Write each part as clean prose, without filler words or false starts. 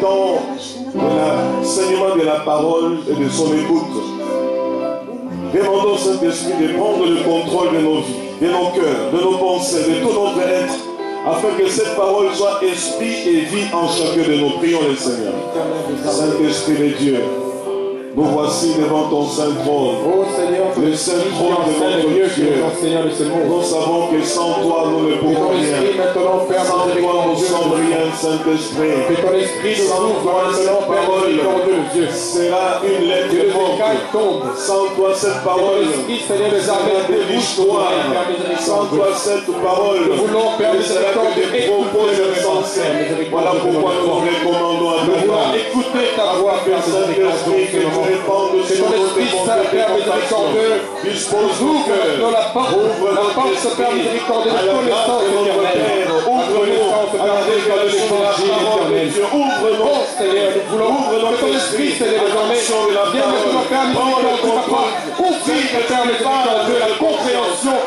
temps de l'enseignement de la parole et de son écoute. Demandons Saint-Esprit de prendre le contrôle de nos vies, de nos cœurs, de nos pensées, de tout notre être, afin que cette parole soit esprit et vie en chacun de nous. Prions le Seigneur. Saint-Esprit de Dieu, nous voici devant ton saint trône, le saint trône de notre Dieu. Nous savons que sans toi nous ne pouvons rien. Sans toi nous sommes rien, Saint-Esprit. Sans toi cette parole sera une lettre morte. Sans toi cette parole sera de l'histoire. Sans toi cette parole sera que des propos insensés. Voilà pourquoi nous nous recommandons à toi. Écoutez ta voix, Père Saint-Esprit, que tu répandes sur nos miséricordieux, dispose-nous dans la porte, Père miséricordieux, de connaissance éternelle. Ouvre-nous à la révélation de la parole de Dieu. Ouvre-nous, Seigneur, nous voulons que ton esprit, Seigneur, désormais, vienne maintenant, Père miséricordieux, papa, ouvrir, Père miséricordieux, la compréhension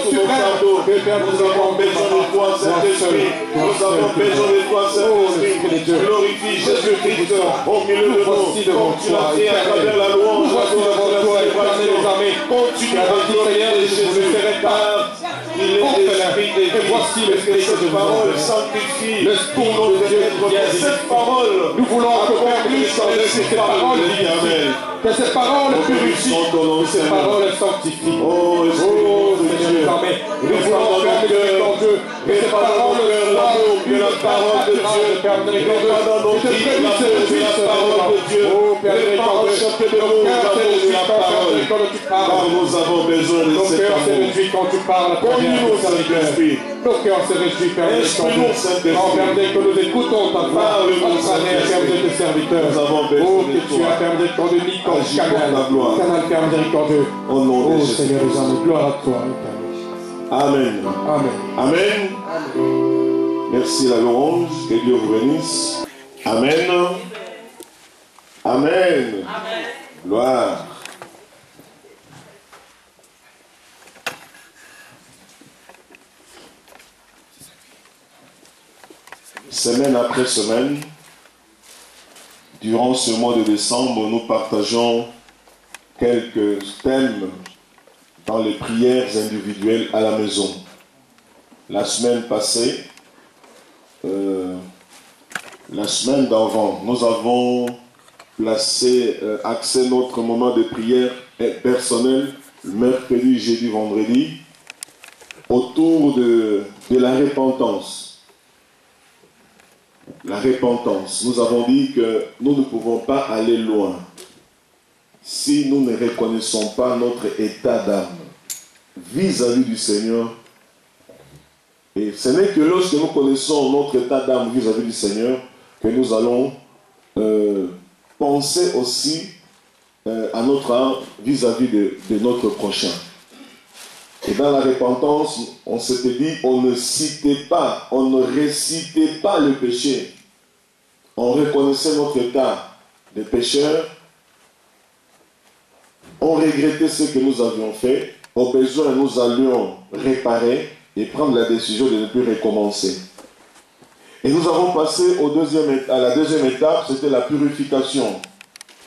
suprême. Nous avons besoin de toi, Saint-Esprit. Nous avons besoin de toi, Saint-Esprit. Glorifie Jésus-Christ au milieu de nous. Comme tu l'as fait à travers la louange, la célébration. Continue à glorifier Jésus. Il est l'esprit de Dieu. Voici l'esprit Que cette parole sanctifie pour nos êtres. Cette parole, nous voulons que Père miséricordieux, cette parole que ces paroles purifient, que ces paroles sanctifient. Oh, Seigneur, nous voulons Père miséricordieux, que ces paroles l'amour de la parole de Dieu, Père miséricordieux, que ces prémices de la parole de Dieu, oh Père miséricordieux, nos cœurs se réjouissent quand tu parles. Car nous avons besoin de nos cette cœurs se réjouissent quand tu parles à travers Conduis-nous, Saint-Esprit. nos cœurs se réjouissent, Père miséricordieux, que nous écoutons ta voix à travers, Père de tes serviteurs. Nous avons besoin que tu as, Père miséricordieux, mis comme canal, Père miséricordieux. Au nom de Jésus. Seigneur, nous avons gloire à toi. Amen. Amen. Amen. Merci la louange. Que Dieu vous bénisse. Amen. Amen. Gloire. Semaine après semaine, durant ce mois de décembre, nous partageons quelques thèmes dans les prières individuelles à la maison. La semaine passée, la semaine d'avant, nous avons axé notre moment de prière personnel, mercredi, jeudi, vendredi, autour de la repentance. La repentance. Nous avons dit que nous ne pouvons pas aller loin si nous ne reconnaissons pas notre état d'âme vis-à-vis du Seigneur. Et ce n'est que lorsque nous connaissons notre état d'âme vis-à-vis du Seigneur que nous allons penser aussi à notre âme vis-à-vis de notre prochain. Et dans la repentance, on s'était dit, on ne citait pas, on ne récitait pas le péché. On reconnaissait notre état de pécheur. On regrettait ce que nous avions fait. Au besoin, nous allions réparer et prendre la décision de ne plus recommencer. Et nous avons passé à la deuxième étape, c'était la purification.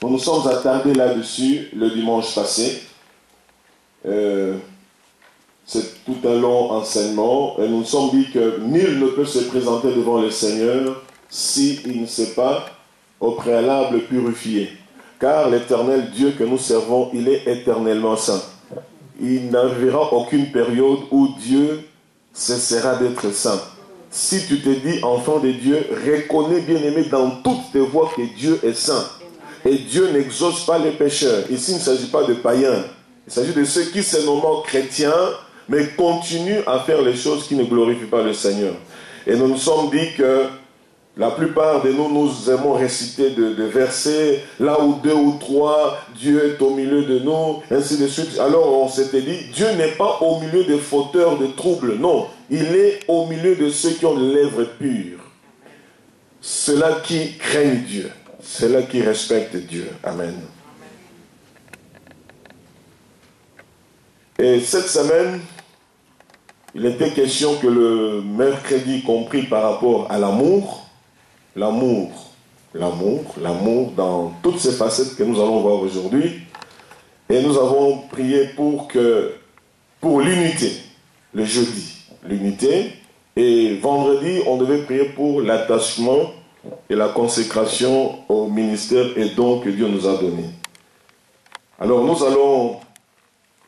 Nous nous sommes attardés là-dessus le dimanche passé. C'est tout un long enseignement. Et nous nous sommes dit que nul ne peut se présenter devant le Seigneur s'il ne s'est pas au préalable purifié. Car l'éternel Dieu que nous servons, il est éternellement saint. Il n'arrivera aucune période où Dieu cessera d'être saint. Si tu te dis enfant de Dieu, reconnais bien aimé dans toutes tes voies que Dieu est saint. Et Dieu n'exauce pas les pécheurs. Ici, il ne s'agit pas de païens. Il s'agit de ceux qui se nomment chrétiens, mais continuent à faire les choses qui ne glorifient pas le Seigneur. Et nous nous sommes dit que la plupart de nous, nous aimons réciter de versets, là où 2 ou 3, Dieu est au milieu de nous, ainsi de suite. Alors on s'était dit, Dieu n'est pas au milieu des fauteurs de troubles, non. Il est au milieu de ceux qui ont les lèvres pures. Ceux-là qui craignent Dieu, ceux-là qui respectent Dieu. Amen. Et cette semaine, il était question que le mercredi compris par rapport à l'amour, l'amour. L'amour dans toutes ces facettes que nous allons voir aujourd'hui. Et nous avons prié pour l'unité, le jeudi, l'unité. Et vendredi, on devait prier pour l'attachement et la consécration au ministère et dons que Dieu nous a donnés. Alors nous allons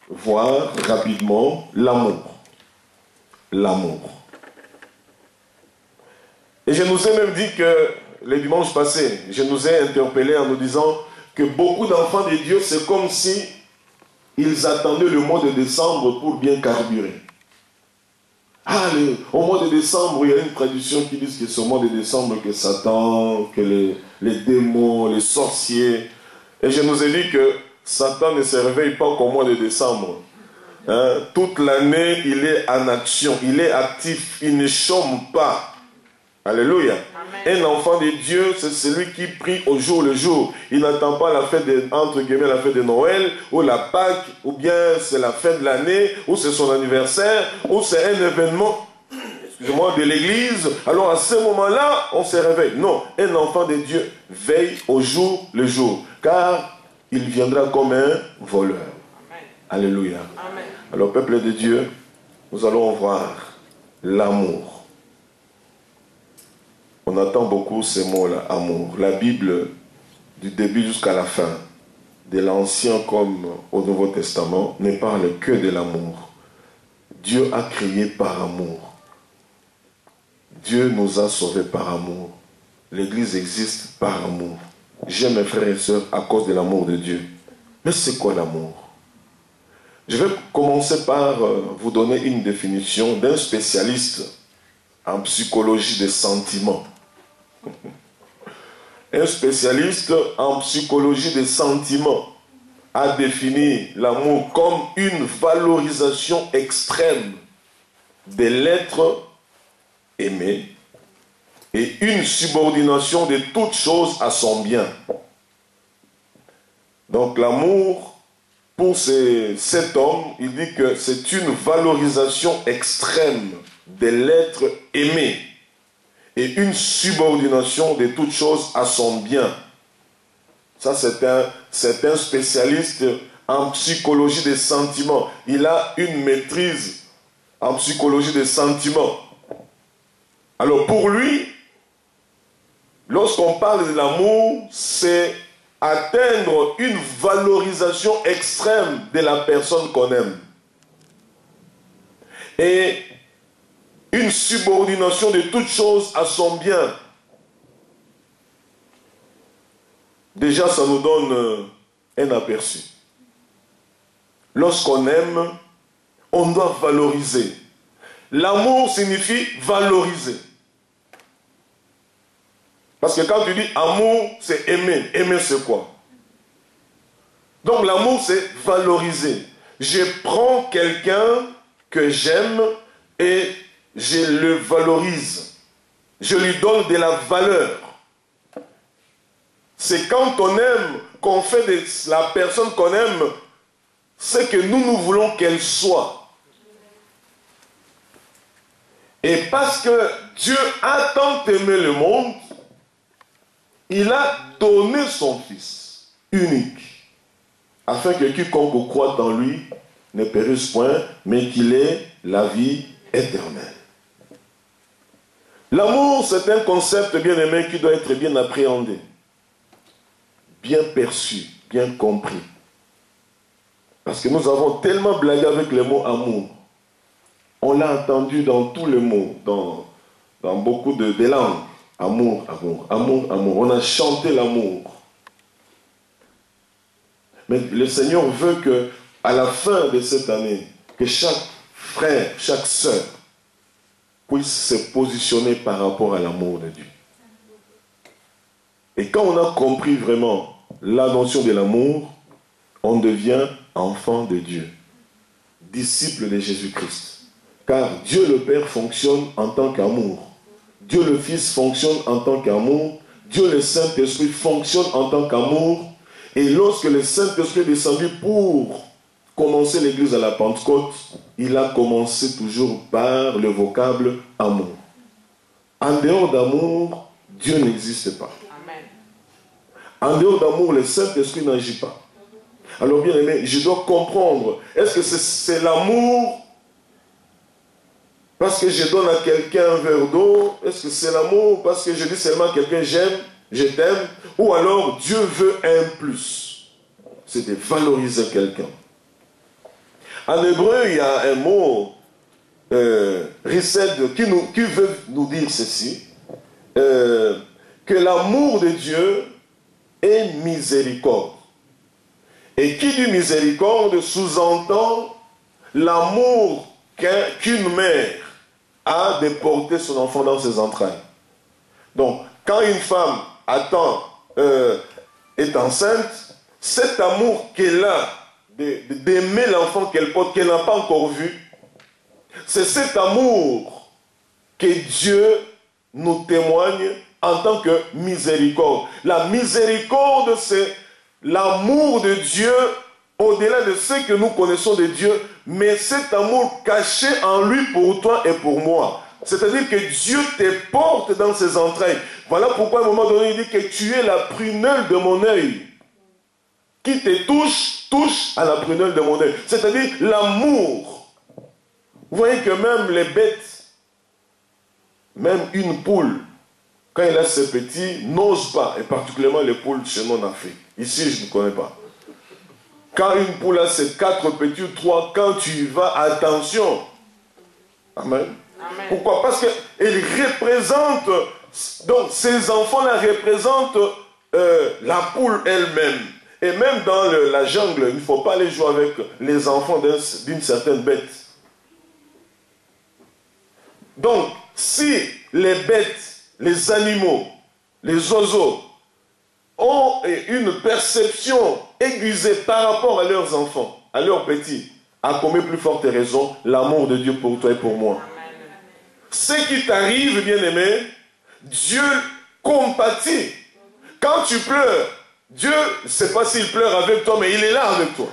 voir rapidement l'amour. L'amour. Et je nous ai même dit que le dimanche passé, je nous ai interpellés en nous disant que beaucoup d'enfants de Dieu, c'est comme si ils attendaient le mois de décembre pour bien carburer. Au mois de décembre, il y a une tradition qui dit que c'est au mois de décembre que Satan, que les démons, les sorciers. Et je nous ai dit que Satan ne se réveille pas qu'au mois de décembre. Toute l'année, il est en action, il est actif, il ne chôme pas. Alléluia. Amen. Un enfant de Dieu, c'est celui qui prie au jour le jour. Il n'attend pas la fête entre guillemets, la fête de Noël, ou la Pâque, ou bien c'est la fin de l'année, ou c'est son anniversaire, ou c'est un événement, excusez-moi, de l'église. Alors à ce moment-là, on se réveille. Non, un enfant de Dieu veille au jour le jour, car il viendra comme un voleur. Amen. Alléluia. Amen. Alors peuple de Dieu, nous allons voir l'amour. On entend beaucoup ces mots-là, amour. La Bible, du début jusqu'à la fin, de l'Ancien comme au Nouveau Testament, ne parle que de l'amour. Dieu a créé par amour. Dieu nous a sauvés par amour. L'Église existe par amour. J'aime mes frères et sœurs à cause de l'amour de Dieu. Mais c'est quoi l'amour? Je vais commencer par vous donner une définition d'un spécialiste en psychologie des sentiments. Un spécialiste en psychologie des sentiments a défini l'amour comme une valorisation extrême de l'être aimé et une subordination de toute chose à son bien. Donc l'amour, pour cet homme, il dit que c'est une valorisation extrême de l'être aimé et une subordination de toute chose à son bien. Ça, c'est un spécialiste en psychologie des sentiments. Il a une maîtrise en psychologie des sentiments. Alors pour lui, lorsqu'on parle de l'amour, c'est atteindre une valorisation extrême de la personne qu'on aime. Et une subordination de toute chose à son bien. Déjà, ça nous donne un aperçu. Lorsqu'on aime, on doit valoriser. L'amour signifie valoriser. Parce que quand tu dis amour, c'est aimer. Aimer, c'est quoi? Donc l'amour, c'est valoriser. Je prends quelqu'un que j'aime et je le valorise. Je lui donne de la valeur. C'est quand on aime, qu'on fait de la personne qu'on aime ce que nous voulons qu'elle soit. Et parce que Dieu a tant aimé le monde, il a donné son Fils unique, afin que quiconque croit en lui ne périsse point, mais qu'il ait la vie éternelle. L'amour, c'est un concept bien aimé qui doit être bien appréhendé, bien perçu, bien compris. Parce que nous avons tellement blagué avec le mot amour. On l'a entendu dans tous les mots, dans beaucoup de langues. Amour, amour, amour, amour. On a chanté l'amour. Mais le Seigneur veut que, à la fin de cette année, que chaque frère, chaque sœur puisse se positionner par rapport à l'amour de Dieu. Et quand on a compris vraiment la notion de l'amour, on devient enfant de Dieu, disciple de Jésus-Christ. Car Dieu le Père fonctionne en tant qu'amour. Dieu le Fils fonctionne en tant qu'amour. Dieu le Saint-Esprit fonctionne en tant qu'amour. Et lorsque le Saint-Esprit est descendu pour commencer l'église à la Pentecôte, il a commencé toujours par le vocable amour. En dehors d'amour, Dieu n'existe pas. Amen. En dehors d'amour, le Saint-Esprit n'agit pas. Alors bien aimé, je dois comprendre, est-ce que c'est l'amour parce que je donne à quelqu'un un verre d'eau? Est-ce que c'est l'amour parce que je dis seulement à quelqu'un j'aime, je t'aime? Ou alors Dieu veut un plus? C'est de valoriser quelqu'un. En hébreu, il y a un mot, Rised, qui veut nous dire ceci, que l'amour de Dieu est miséricorde. Et qui dit miséricorde sous-entend l'amour qu'une mère a de porter son enfant dans ses entrailles. Donc, quand une femme est enceinte, cet amour qu'elle a d'aimer l'enfant qu'elle porte, qu'elle n'a pas encore vu, c'est cet amour que Dieu nous témoigne en tant que miséricorde. La miséricorde, c'est l'amour de Dieu au-delà de ce que nous connaissons de Dieu, mais cet amour caché en lui pour toi et pour moi. C'est-à-dire que Dieu te porte dans ses entrailles. Voilà pourquoi à un moment donné, il dit que tu es la prunelle de mon œil. Qui te touche, touche à la prunelle de mon œil. C'est-à-dire l'amour. Vous voyez que même les bêtes, même une poule, quand elle a ses petits, n'ose pas, et particulièrement les poules chez nous en Afrique. Ici, je ne connais pas. Quand une poule a ses 4 petits ou 3, quand tu y vas, attention. Amen. Amen. Pourquoi? Parce qu'elle représente, donc ces enfants-là représentent la poule elle-même. Et même dans la jungle, il ne faut pas aller jouer avec les enfants d'une certaine bête. Donc, si les bêtes, les animaux, les oiseaux ont une perception aiguisée par rapport à leurs enfants, à leurs petits, à combien plus forte raison l'amour de Dieu pour toi et pour moi. Ce qui t'arrive, bien-aimé, Dieu compatit. Quand tu pleures, Dieu, je ne sais pas s'il pleure avec toi, mais il est là avec toi.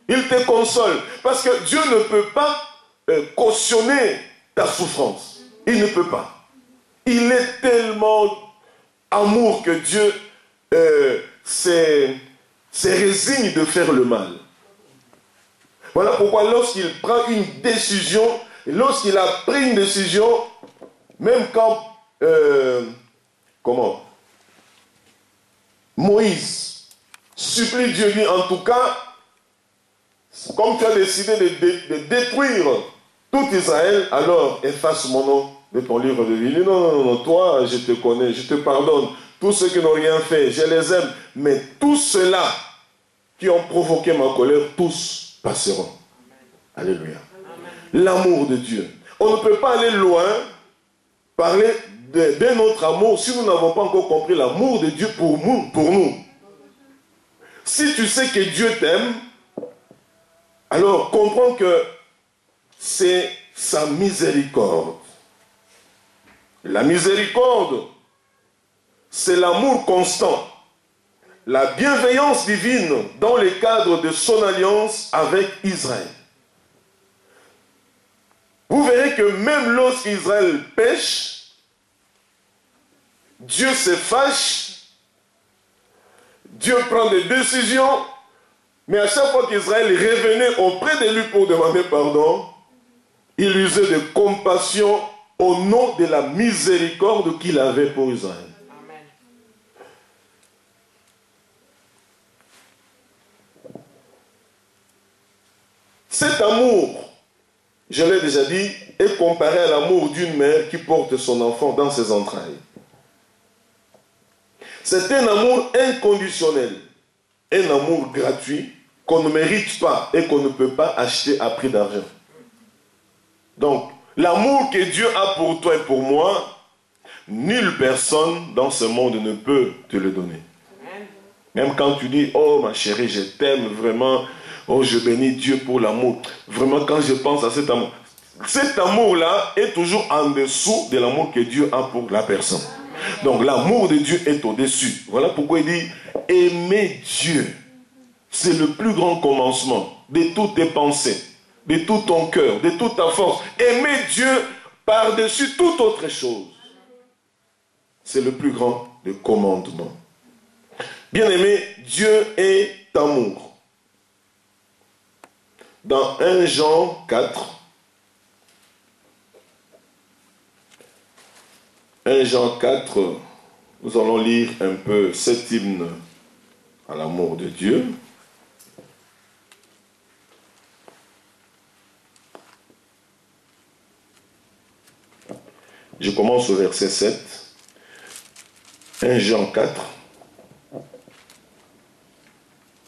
Il te console. Parce que Dieu ne peut pas cautionner ta souffrance. Il ne peut pas. Il est tellement amour que Dieu se résigne de faire le mal. Voilà pourquoi lorsqu'il prend une décision, lorsqu'il a pris une décision, même quand, Moïse supplie Dieu, dit en tout cas, comme tu as décidé de détruire tout Israël, alors efface mon nom de ton livre de vie. Il dit non, toi je te connais, je te pardonne. Tous ceux qui n'ont rien fait, je les aime. Mais tous ceux-là qui ont provoqué ma colère, tous passeront. Alléluia. L'amour de Dieu. On ne peut pas aller loin, parler d'un autre amour si nous n'avons pas encore compris l'amour de Dieu pour nous. Si tu sais que Dieu t'aime, alors comprends que c'est sa miséricorde. La miséricorde, c'est l'amour constant, la bienveillance divine dans le cadre de son alliance avec Israël. Vous verrez que même lorsqu'Israël pêche, Dieu se fâche, Dieu prend des décisions, mais à chaque fois qu'Israël revenait auprès de lui pour demander pardon, il usait de compassion au nom de la miséricorde qu'il avait pour Israël. Amen. Cet amour, je l'ai déjà dit, est comparé à l'amour d'une mère qui porte son enfant dans ses entrailles. C'est un amour inconditionnel, un amour gratuit qu'on ne mérite pas et qu'on ne peut pas acheter à prix d'argent. Donc, l'amour que Dieu a pour toi et pour moi, nulle personne dans ce monde ne peut te le donner. Même quand tu dis, oh ma chérie, je t'aime vraiment, oh je bénis Dieu pour l'amour. Vraiment quand je pense à cet amour-là est toujours en dessous de l'amour que Dieu a pour la personne. Donc l'amour de Dieu est au-dessus. Voilà pourquoi il dit, aimer Dieu, c'est le plus grand commencement de toutes tes pensées, de tout ton cœur, de toute ta force. Aimer Dieu par-dessus toute autre chose. C'est le plus grand des commandements. Bien-aimé, Dieu est amour. Dans 1 Jean 4, 1 Jean 4, nous allons lire un peu cet hymne à l'amour de Dieu. Je commence au verset 7. 1 Jean 4.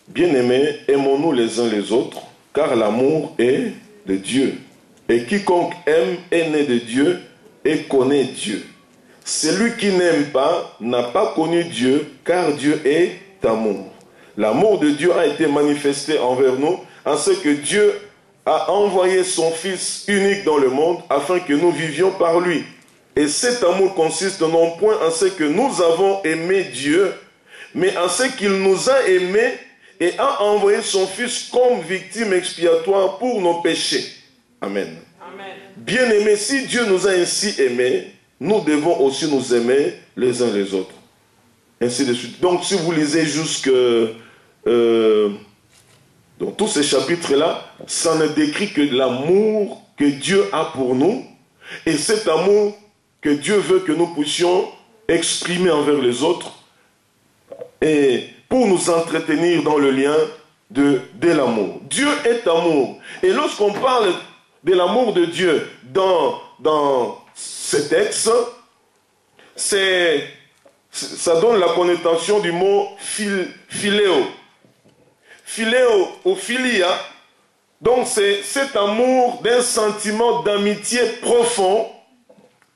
Bien-aimés, aimons-nous les uns les autres, car l'amour est de Dieu. Et quiconque aime est né de Dieu et connaît Dieu. Celui qui n'aime pas n'a pas connu Dieu, car Dieu est amour. L'amour de Dieu a été manifesté envers nous, en ce que Dieu a envoyé son Fils unique dans le monde, afin que nous vivions par lui. Et cet amour consiste non point en ce que nous avons aimé Dieu, mais en ce qu'il nous a aimés et a envoyé son Fils comme victime expiatoire pour nos péchés. Amen. Amen. Bien-aimés, si Dieu nous a ainsi aimés, nous devons aussi nous aimer les uns les autres. Ainsi de suite. Donc, si vous lisez jusque dans tous ces chapitres-là, ça ne décrit que l'amour que Dieu a pour nous, et cet amour que Dieu veut que nous puissions exprimer envers les autres, et pour nous entretenir dans le lien de l'amour. Dieu est amour. Et lorsqu'on parle de l'amour de Dieu dans ce texte, ça donne la connotation du mot philéo. Philéo ou philia, donc c'est cet amour d'un sentiment d'amitié profond,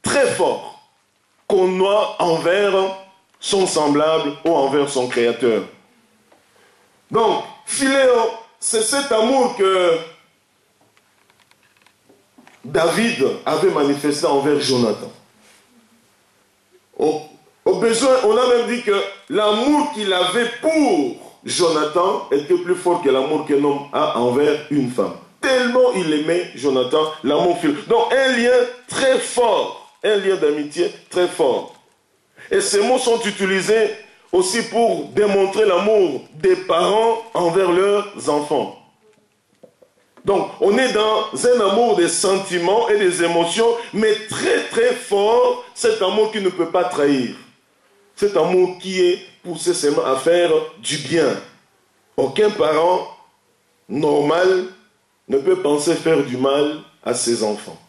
très fort, qu'on a envers son semblable ou envers son créateur. Donc, philéo, c'est cet amour que David avait manifesté envers Jonathan. Au besoin, on a même dit que l'amour qu'il avait pour Jonathan était plus fort que l'amour qu'un homme a envers une femme. Tellement il aimait Jonathan, l'amour philéo. Donc un lien très fort, un lien d'amitié très fort. Et ces mots sont utilisés aussi pour démontrer l'amour des parents envers leurs enfants. Donc, on est dans un amour des sentiments et des émotions, mais très très fort, cet amour qui ne peut pas trahir. Cet amour qui est poussé seulement à faire du bien. Aucun parent normal ne peut penser faire du mal à ses enfants.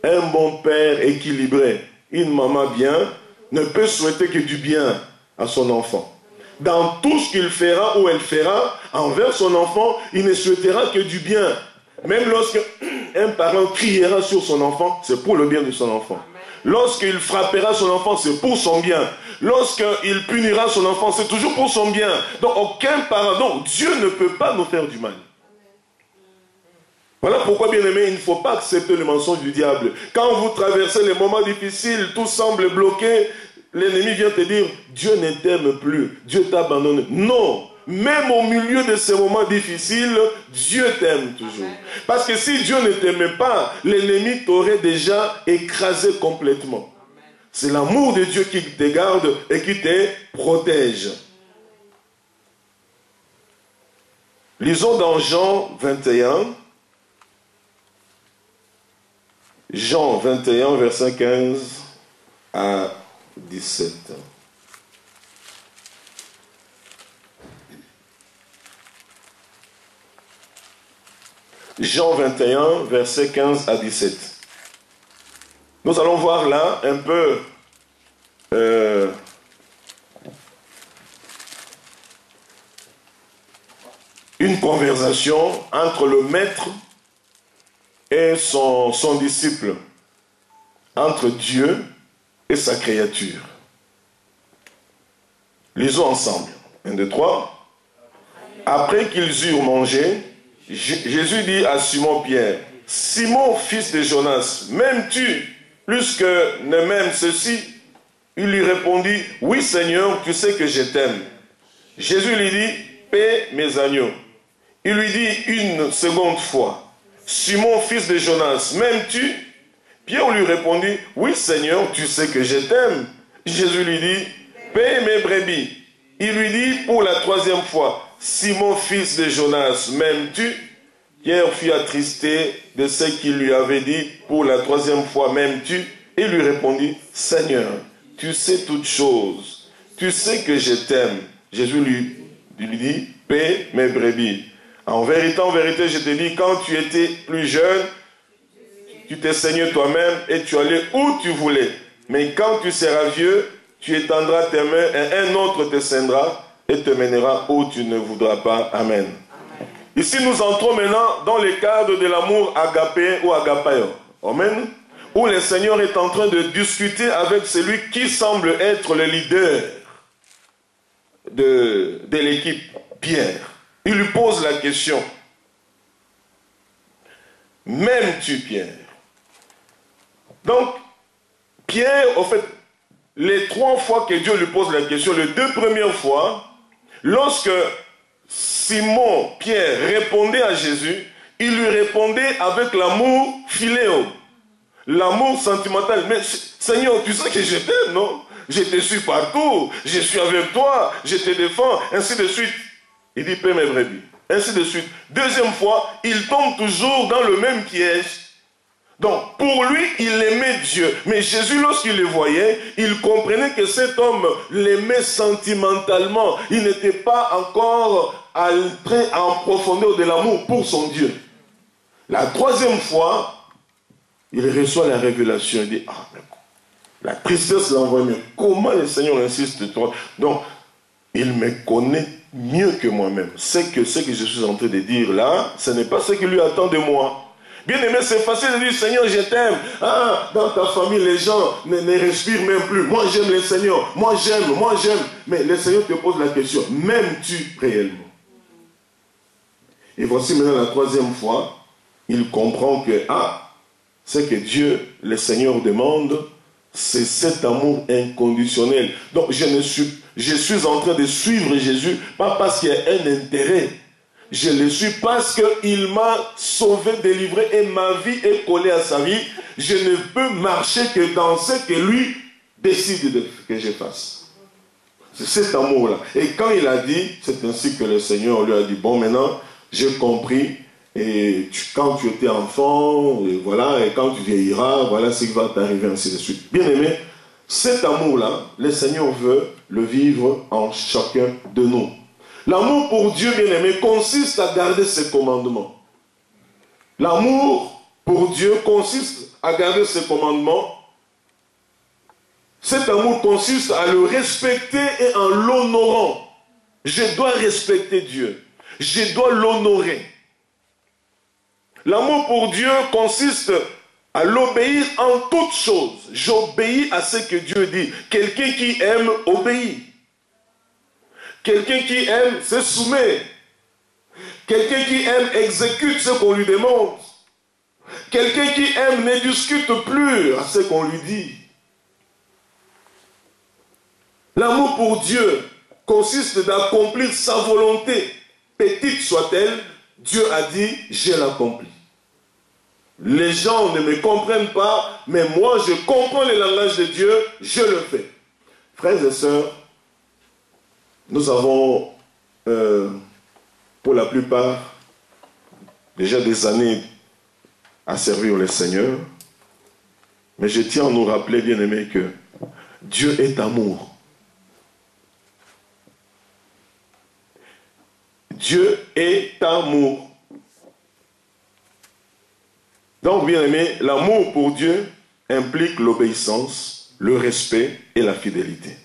Un bon père équilibré, une maman bien, ne peut souhaiter que du bien à son enfant. Dans tout ce qu'il fera ou elle fera envers son enfant, il ne souhaitera que du bien. Même lorsque un parent criera sur son enfant, c'est pour le bien de son enfant. Lorsqu'il frappera son enfant, c'est pour son bien. Lorsqu'il punira son enfant, c'est toujours pour son bien. Donc aucun parent, donc Dieu ne peut pas nous faire du mal. Voilà pourquoi, bien aimé, il ne faut pas accepter le mensonge du diable. Quand vous traversez les moments difficiles, tout semble bloqué, l'ennemi vient te dire, Dieu ne t'aime plus, Dieu t'a abandonné. Non, même au milieu de ces moments difficiles, Dieu t'aime toujours. Parce que si Dieu ne t'aimait pas, l'ennemi t'aurait déjà écrasé complètement. C'est l'amour de Dieu qui te garde et qui te protège. Lisons dans Jean 21. Jean 21, verset 15 à 17. Jean 21, verset 15 à 17. Nous allons voir là un peu une conversation entre le maître et son disciple, entre Dieu et sa créature. Lisons ensemble. 1, 2, 3. Après qu'ils eurent mangé, Jésus dit à Simon-Pierre, « Simon, fils de Jonas, m'aimes-tu plus que ne m'aime ceci ?» Il lui répondit, « Oui, Seigneur, tu sais que je t'aime. » Jésus lui dit, « Paie mes agneaux. » Il lui dit une seconde fois, « Simon, fils de Jonas, m'aimes-tu » Pierre lui répondit, « Oui, Seigneur, tu sais que je t'aime. » Jésus lui dit, paie mes brebis. Il lui dit pour la troisième fois, Simon, fils de Jonas, m'aimes-tu? Pierre fut attristé de ce qu'il lui avait dit pour la troisième fois, m'aimes-tu? Et lui répondit, Seigneur, tu sais toutes choses, tu sais que je t'aime. Jésus lui dit, paie mes brebis. En vérité, je te dis, quand tu étais plus jeune, tu t'es saigné toi-même et tu allais où tu voulais. Mais quand tu seras vieux, tu étendras tes mains et un autre te ceindra et te mènera où tu ne voudras pas. Amen. Ici, nous entrons maintenant dans le cadre de l'amour agapé ou agapao. Amen. Où le Seigneur est en train de discuter avec celui qui semble être le leader de l'équipe, Pierre. Il lui pose la question. M'aimes-tu, Pierre? Donc, Pierre, en fait, les 3 fois que Dieu lui pose la question, les 2 premières fois, lorsque Simon, Pierre, répondait à Jésus, il lui répondait avec l'amour philéo, l'amour sentimental. Mais Seigneur, tu sais que je t'aime, non? Je te suis partout, je suis avec toi, je te défends, ainsi de suite. Il dit, paie mes brebis, ainsi de suite. Deuxième fois, il tombe toujours dans le même piège. Donc, pour lui, il aimait Dieu. Mais Jésus, lorsqu'il le voyait, il comprenait que cet homme l'aimait sentimentalement. Il n'était pas encore entré en profondeur de l'amour pour son Dieu. La troisième fois, il reçoit la révélation. Il dit, ah, mais la tristesse l'envoie, mais comment le Seigneur insiste toi? Donc, il me connaît mieux que moi-même. C'est que ce que je suis en train de dire là, ce n'est pas ce qu'il lui attend de moi. Bien aimé, c'est facile de dire, Seigneur, je t'aime. Ah, dans ta famille, les gens ne respirent même plus. Moi, j'aime le Seigneur. Moi, j'aime. Mais le Seigneur te pose la question, m'aimes-tu réellement? Et voici maintenant la troisième fois, il comprend que, ce que Dieu, le Seigneur, demande, c'est cet amour inconditionnel. Donc, je suis en train de suivre Jésus, pas parce qu'il y a un intérêt. Je le suis parce qu'il m'a sauvé, délivré et ma vie est collée à sa vie. Je ne peux marcher que dans ce que lui décide que je fasse. C'est cet amour-là. Et quand il a dit, c'est ainsi que le Seigneur lui a dit, bon maintenant, j'ai compris, et quand tu étais enfant, et voilà, et quand tu vieilliras, voilà ce qui va t'arriver, ainsi de suite. Bien aimé, cet amour-là, le Seigneur veut le vivre en chacun de nous. L'amour pour Dieu, bien-aimé, consiste à garder ses commandements. L'amour pour Dieu consiste à garder ses commandements. Cet amour consiste à le respecter et en l'honorant. Je dois respecter Dieu. Je dois l'honorer. L'amour pour Dieu consiste à l'obéir en toutes choses. J'obéis à ce que Dieu dit. Quelqu'un qui aime, obéit. Quelqu'un qui aime se soumet. Quelqu'un qui aime exécute ce qu'on lui demande. Quelqu'un qui aime ne discute plus à ce qu'on lui dit. L'amour pour Dieu consiste d'accomplir sa volonté. Petite soit-elle, Dieu a dit, je l'accomplis. Les gens ne me comprennent pas, mais moi je comprends le langage de Dieu, je le fais. Frères et sœurs, nous avons, pour la plupart, déjà des années à servir le Seigneur. Mais je tiens à nous rappeler, bien-aimés, que Dieu est amour. Dieu est amour. Donc, bien-aimés, l'amour pour Dieu implique l'obéissance, le respect et la fidélité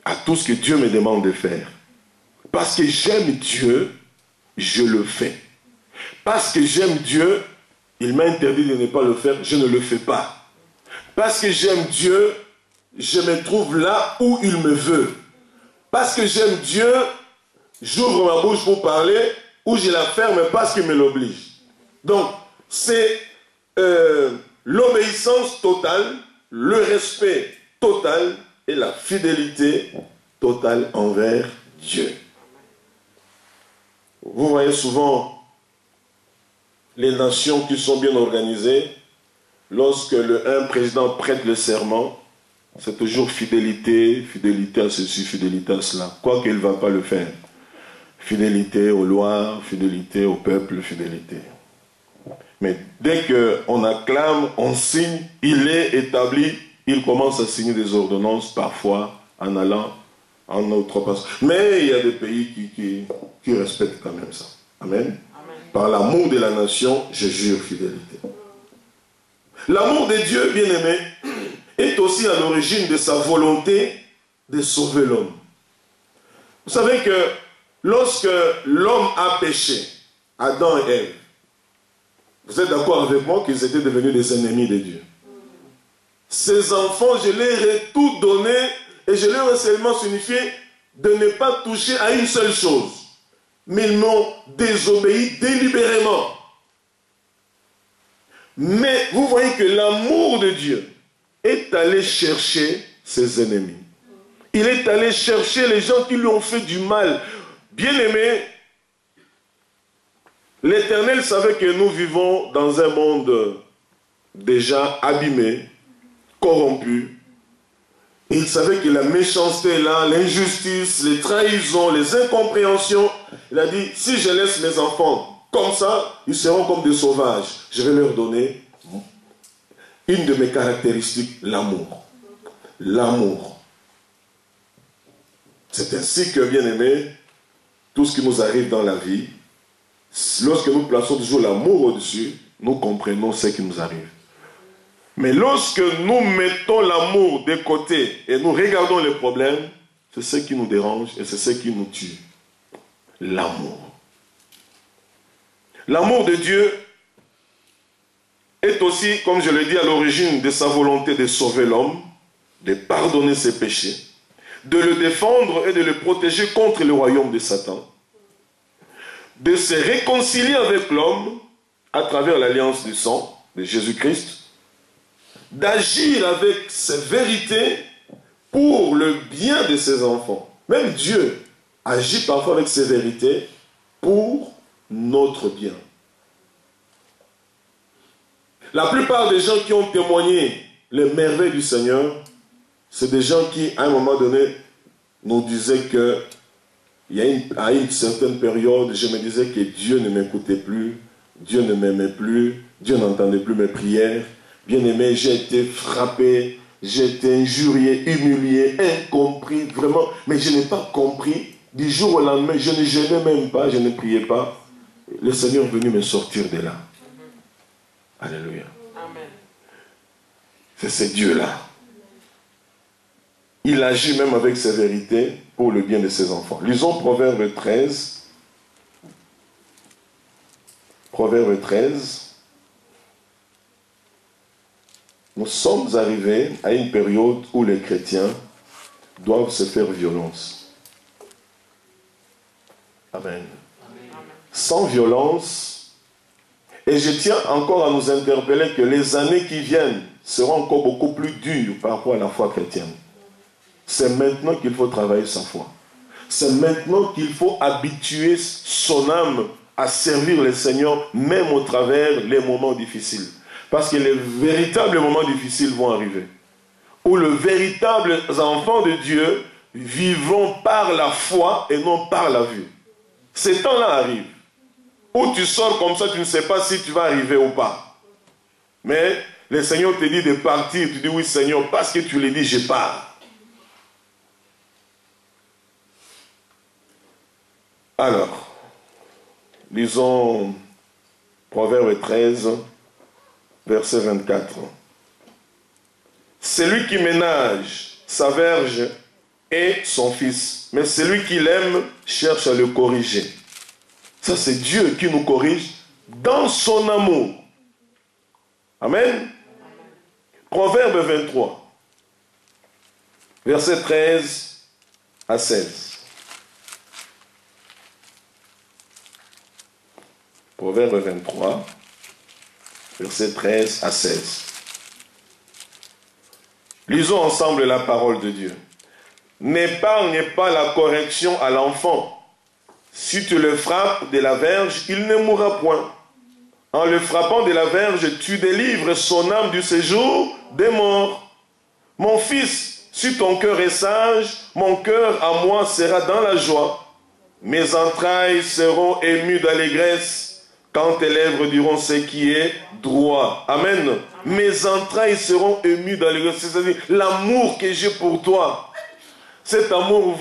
à tout ce que Dieu me demande de faire. Parce que j'aime Dieu, je le fais. Parce que j'aime Dieu, il m'a interdit de ne pas le faire, je ne le fais pas. Parce que j'aime Dieu, je me trouve là où il me veut. Parce que j'aime Dieu, j'ouvre ma bouche pour parler, ou je la ferme parce qu'il me l'oblige. Donc, c'est l'obéissance totale, le respect total et la fidélité totale envers Dieu. Vous voyez souvent les nations qui sont bien organisées, lorsque un président prête le serment, C'est toujours fidélité, fidélité à ceci, fidélité à cela. Quoi qu'il ne va pas le faire. Fidélité aux lois, fidélité au peuple, fidélité. Mais dès qu'on acclame, on signe, il est établi, il commence à signer des ordonnances, parfois en allant en outrepassant. Mais il y a des pays qui respectent quand même ça. Amen. Amen. Par l'amour de la nation, je jure fidélité. L'amour de Dieu, bien-aimé, est aussi à l'origine de sa volonté de sauver l'homme. Vous savez que lorsque l'homme a péché, Adam et Ève, vous êtes d'accord avec moi qu'ils étaient devenus des ennemis de Dieu. Ces enfants, je leur ai tout donné et je leur ai seulement signifié de ne pas toucher à une seule chose. Mais ils m'ont désobéi délibérément. Mais vous voyez que l'amour de Dieu est allé chercher ses ennemis. Il est allé chercher les gens qui lui ont fait du mal. Bien-aimés, l'Éternel savait que nous vivons dans un monde déjà abîmé, corrompu. Il savait que la méchanceté est là, l'injustice, les trahisons, les incompréhensions. Il a dit, si je laisse mes enfants comme ça, ils seront comme des sauvages. Je vais leur donner une de mes caractéristiques, l'amour. L'amour. C'est ainsi que, bien aimé, tout ce qui nous arrive dans la vie, lorsque nous plaçons toujours l'amour au-dessus, nous comprenons ce qui nous arrive. Mais lorsque nous mettons l'amour de côté et nous regardons les problèmes, c'est ce qui nous dérange et c'est ce qui nous tue. L'amour. L'amour de Dieu est aussi, comme je l'ai dit, à l'origine de sa volonté de sauver l'homme, de pardonner ses péchés, de le défendre et de le protéger contre le royaume de Satan, de se réconcilier avec l'homme à travers l'alliance du sang de Jésus-Christ, d'agir avec ses vérités pour le bien de ses enfants. Même Dieu agit parfois avec ses vérités pour notre bien. La plupart des gens qui ont témoigné les merveilles du Seigneur, c'est des gens qui, à un moment donné, nous disaient que à une certaine période, je me disais que Dieu ne m'écoutait plus, Dieu ne m'aimait plus, Dieu n'entendait plus mes prières. Bien-aimé, j'ai été frappé, j'ai été injurié, humilié, incompris, vraiment. Mais je n'ai pas compris. Du jour au lendemain, je ne jeûnais même pas, je ne priais pas. Le Seigneur est venu me sortir de là. Alléluia. Amen. C'est ce Dieu-là. Il agit même avec ses vérités pour le bien de ses enfants. Lisons Proverbe 13. Proverbe 13. Nous sommes arrivés à une période où les chrétiens doivent se faire violence. Amen. Sans violence, et je tiens encore à nous interpeller que les années qui viennent seront encore beaucoup plus dures par rapport à la foi chrétienne. C'est maintenant qu'il faut travailler sa foi. C'est maintenant qu'il faut habituer son âme à servir le Seigneur, même au travers les moments difficiles. Parce que les véritables moments difficiles vont arriver. Où les véritables enfants de Dieu vivront par la foi et non par la vue. Ces temps-là arrivent. Où tu sors comme ça, tu ne sais pas si tu vas arriver ou pas. Mais le Seigneur te dit de partir. Tu dis oui Seigneur, parce que tu l'as dit, je pars. Alors, lisons Proverbe 13. Verset 24. Celui qui ménage sa verge est son fils, mais celui qui l'aime cherche à le corriger. Ça, c'est Dieu qui nous corrige dans son amour. Amen. Proverbe 23, verset 13 à 16. Proverbe 23. Versets 13 à 16. Lisons ensemble la parole de Dieu. N'épargne pas la correction à l'enfant. Si tu le frappes de la verge, il ne mourra point. En le frappant de la verge, tu délivres son âme du séjour des morts. Mon fils, si ton cœur est sage, mon cœur à moi sera dans la joie. Mes entrailles seront émues d'allégresse quand tes lèvres diront ce qui est droit. Amen. Mes entrailles seront émues d'allégresse. C'est-à-dire l'amour que j'ai pour toi. Cet amour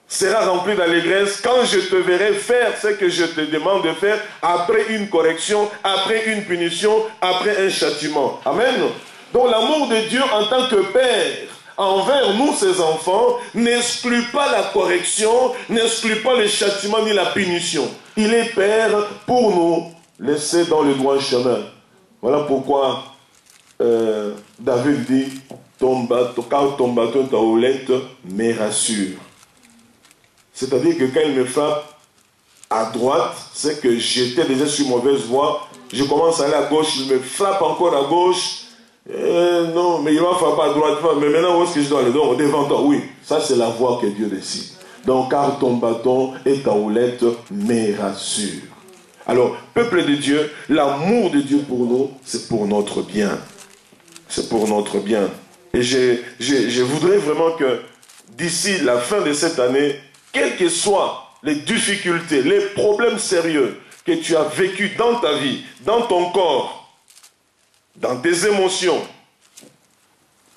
sera rempli d'allégresse quand je te verrai faire ce que je te demande de faire après une correction, après une punition, après un châtiment. Amen. Donc l'amour de Dieu en tant que Père envers nous, ses enfants, n'exclut pas la correction, n'exclut pas le châtiment ni la punition. Il est Père pour nous laisser dans le droit chemin. Voilà pourquoi David dit, car ton bâton, ta houlette me rassure. C'est-à-dire que quand il me frappe à droite, c'est que j'étais déjà sur mauvaise voie, je commence à aller à gauche, il me frappe encore à gauche. Non, mais il va frapper à droite. Mais maintenant, où est-ce que je dois aller? Donc, devant toi. Oui, ça c'est la voie que Dieu décide. Donc, car ton bâton et ta houlette me rassurent. Alors, peuple de Dieu, l'amour de Dieu pour nous, c'est pour notre bien. C'est pour notre bien. Et je voudrais vraiment que d'ici la fin de cette année, quelles que soient les difficultés, les problèmes sérieux que tu as vécus dans ta vie, dans ton corps, dans tes émotions,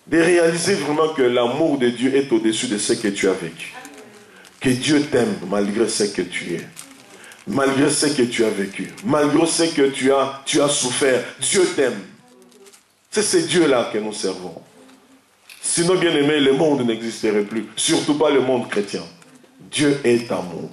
de réaliser vraiment que l'amour de Dieu est au-dessus de ce que tu as vécu. Que Dieu t'aime malgré ce que tu es. Malgré ce que tu as vécu. Malgré ce que tu as souffert. Dieu t'aime. C'est ce Dieu-là que nous servons. Sinon, bien aimé, le monde n'existerait plus. Surtout pas le monde chrétien. Dieu est amour.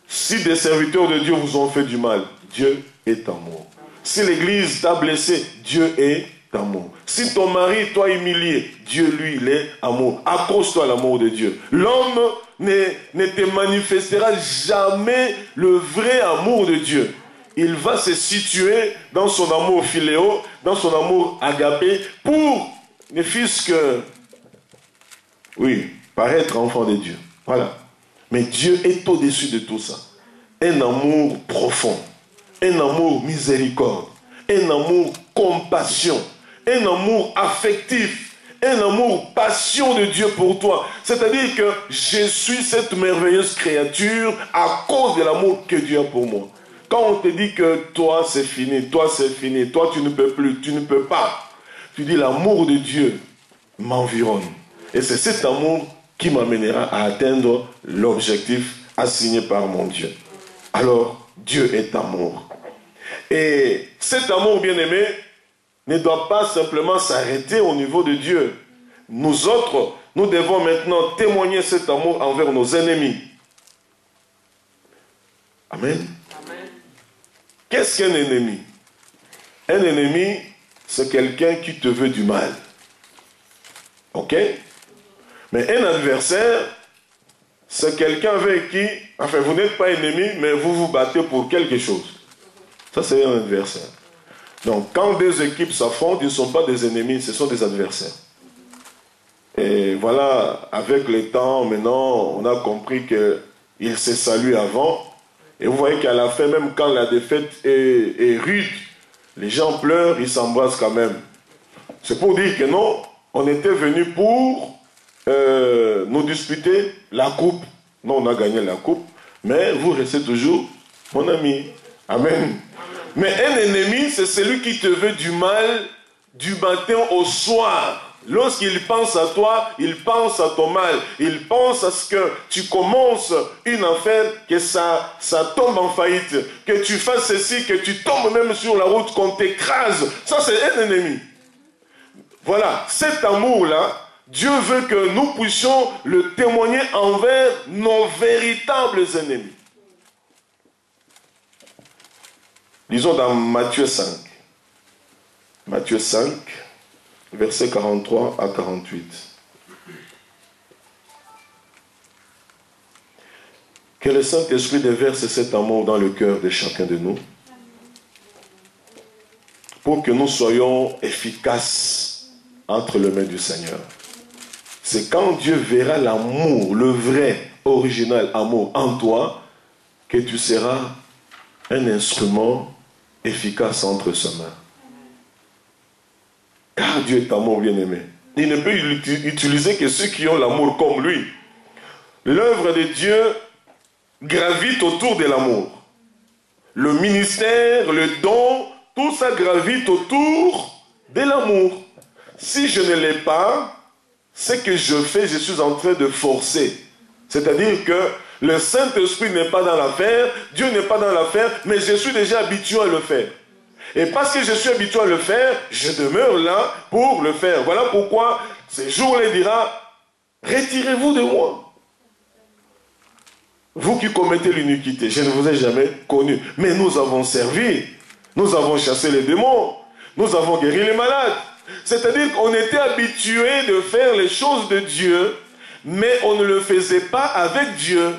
Si des serviteurs de Dieu vous ont fait du mal, Dieu est amour. Si l'église t'a blessé, Dieu est amour. Si ton mari t'a humilié, Dieu, lui, il est amour. Accroche-toi à l'amour de Dieu. L'homme ne te manifestera jamais le vrai amour de Dieu. Il va se situer dans son amour philéo, dans son amour agapé, pour ne fût-ce que, oui, paraître enfant de Dieu. Voilà. Mais Dieu est au-dessus de tout ça. Un amour profond. Un amour miséricorde, un amour compassion, un amour affectif, un amour passion de Dieu pour toi. C'est-à-dire que je suis cette merveilleuse créature à cause de l'amour que Dieu a pour moi. Quand on te dit que toi c'est fini, toi tu ne peux plus, tu ne peux pas, tu dis l'amour de Dieu m'environne. Et c'est cet amour qui m'amènera à atteindre l'objectif assigné par mon Dieu. Alors, Dieu est amour. Et cet amour bien-aimé ne doit pas simplement s'arrêter au niveau de Dieu. Nous autres, nous devons maintenant témoigner cet amour envers nos ennemis. Amen. Amen. Qu'est-ce qu'un ennemi? Un ennemi, c'est quelqu'un qui te veut du mal. Ok? Mais un adversaire, c'est quelqu'un avec qui, enfin, vous n'êtes pas ennemi, mais vous vous battez pour quelque chose. Ça, c'est un adversaire. Donc, quand deux équipes s'affrontent, ils ne sont pas des ennemis, ce sont des adversaires. Et voilà, avec le temps, maintenant, on a compris qu'ils se saluent avant. Et vous voyez qu'à la fin, même quand la défaite est rude, les gens pleurent, ils s'embrassent quand même. C'est pour dire que non, on était venus pour nous disputer la coupe. Non, on a gagné la coupe, mais vous restez toujours mon ami. Amen. Mais un ennemi, c'est celui qui te veut du mal du matin au soir. Lorsqu'il pense à toi, il pense à ton mal. Il pense à ce que tu commences une affaire, que ça tombe en faillite. Que tu fasses ceci, que tu tombes même sur la route, qu'on t'écrase. Ça, c'est un ennemi. Voilà, cet amour-là, Dieu veut que nous puissions le témoigner envers nos véritables ennemis. Lisons dans Matthieu 5. Matthieu 5, versets 43 à 48. Que le Saint-Esprit déverse cet amour dans le cœur de chacun de nous, pour que nous soyons efficaces entre les mains du Seigneur. C'est quand Dieu verra l'amour, le vrai, original amour en toi, que tu seras un instrument efficace entre ses mains. Car Dieu est amour, bien-aimé. Il ne peut utiliser que ceux qui ont l'amour comme lui. L'œuvre de Dieu gravite autour de l'amour. Le ministère, le don, tout ça gravite autour de l'amour. Si je ne l'ai pas, ce que je fais, je suis en train de forcer. C'est-à-dire que le Saint-Esprit n'est pas dans l'affaire, Dieu n'est pas dans l'affaire, mais je suis déjà habitué à le faire. Et parce que je suis habitué à le faire, je demeure là pour le faire. Voilà pourquoi ce jour-là il dira, retirez-vous de moi. Vous qui commettez l'iniquité, je ne vous ai jamais connu. Mais nous avons servi, nous avons chassé les démons, nous avons guéri les malades. C'est-à-dire qu'on était habitué de faire les choses de Dieu, mais on ne le faisait pas avec Dieu.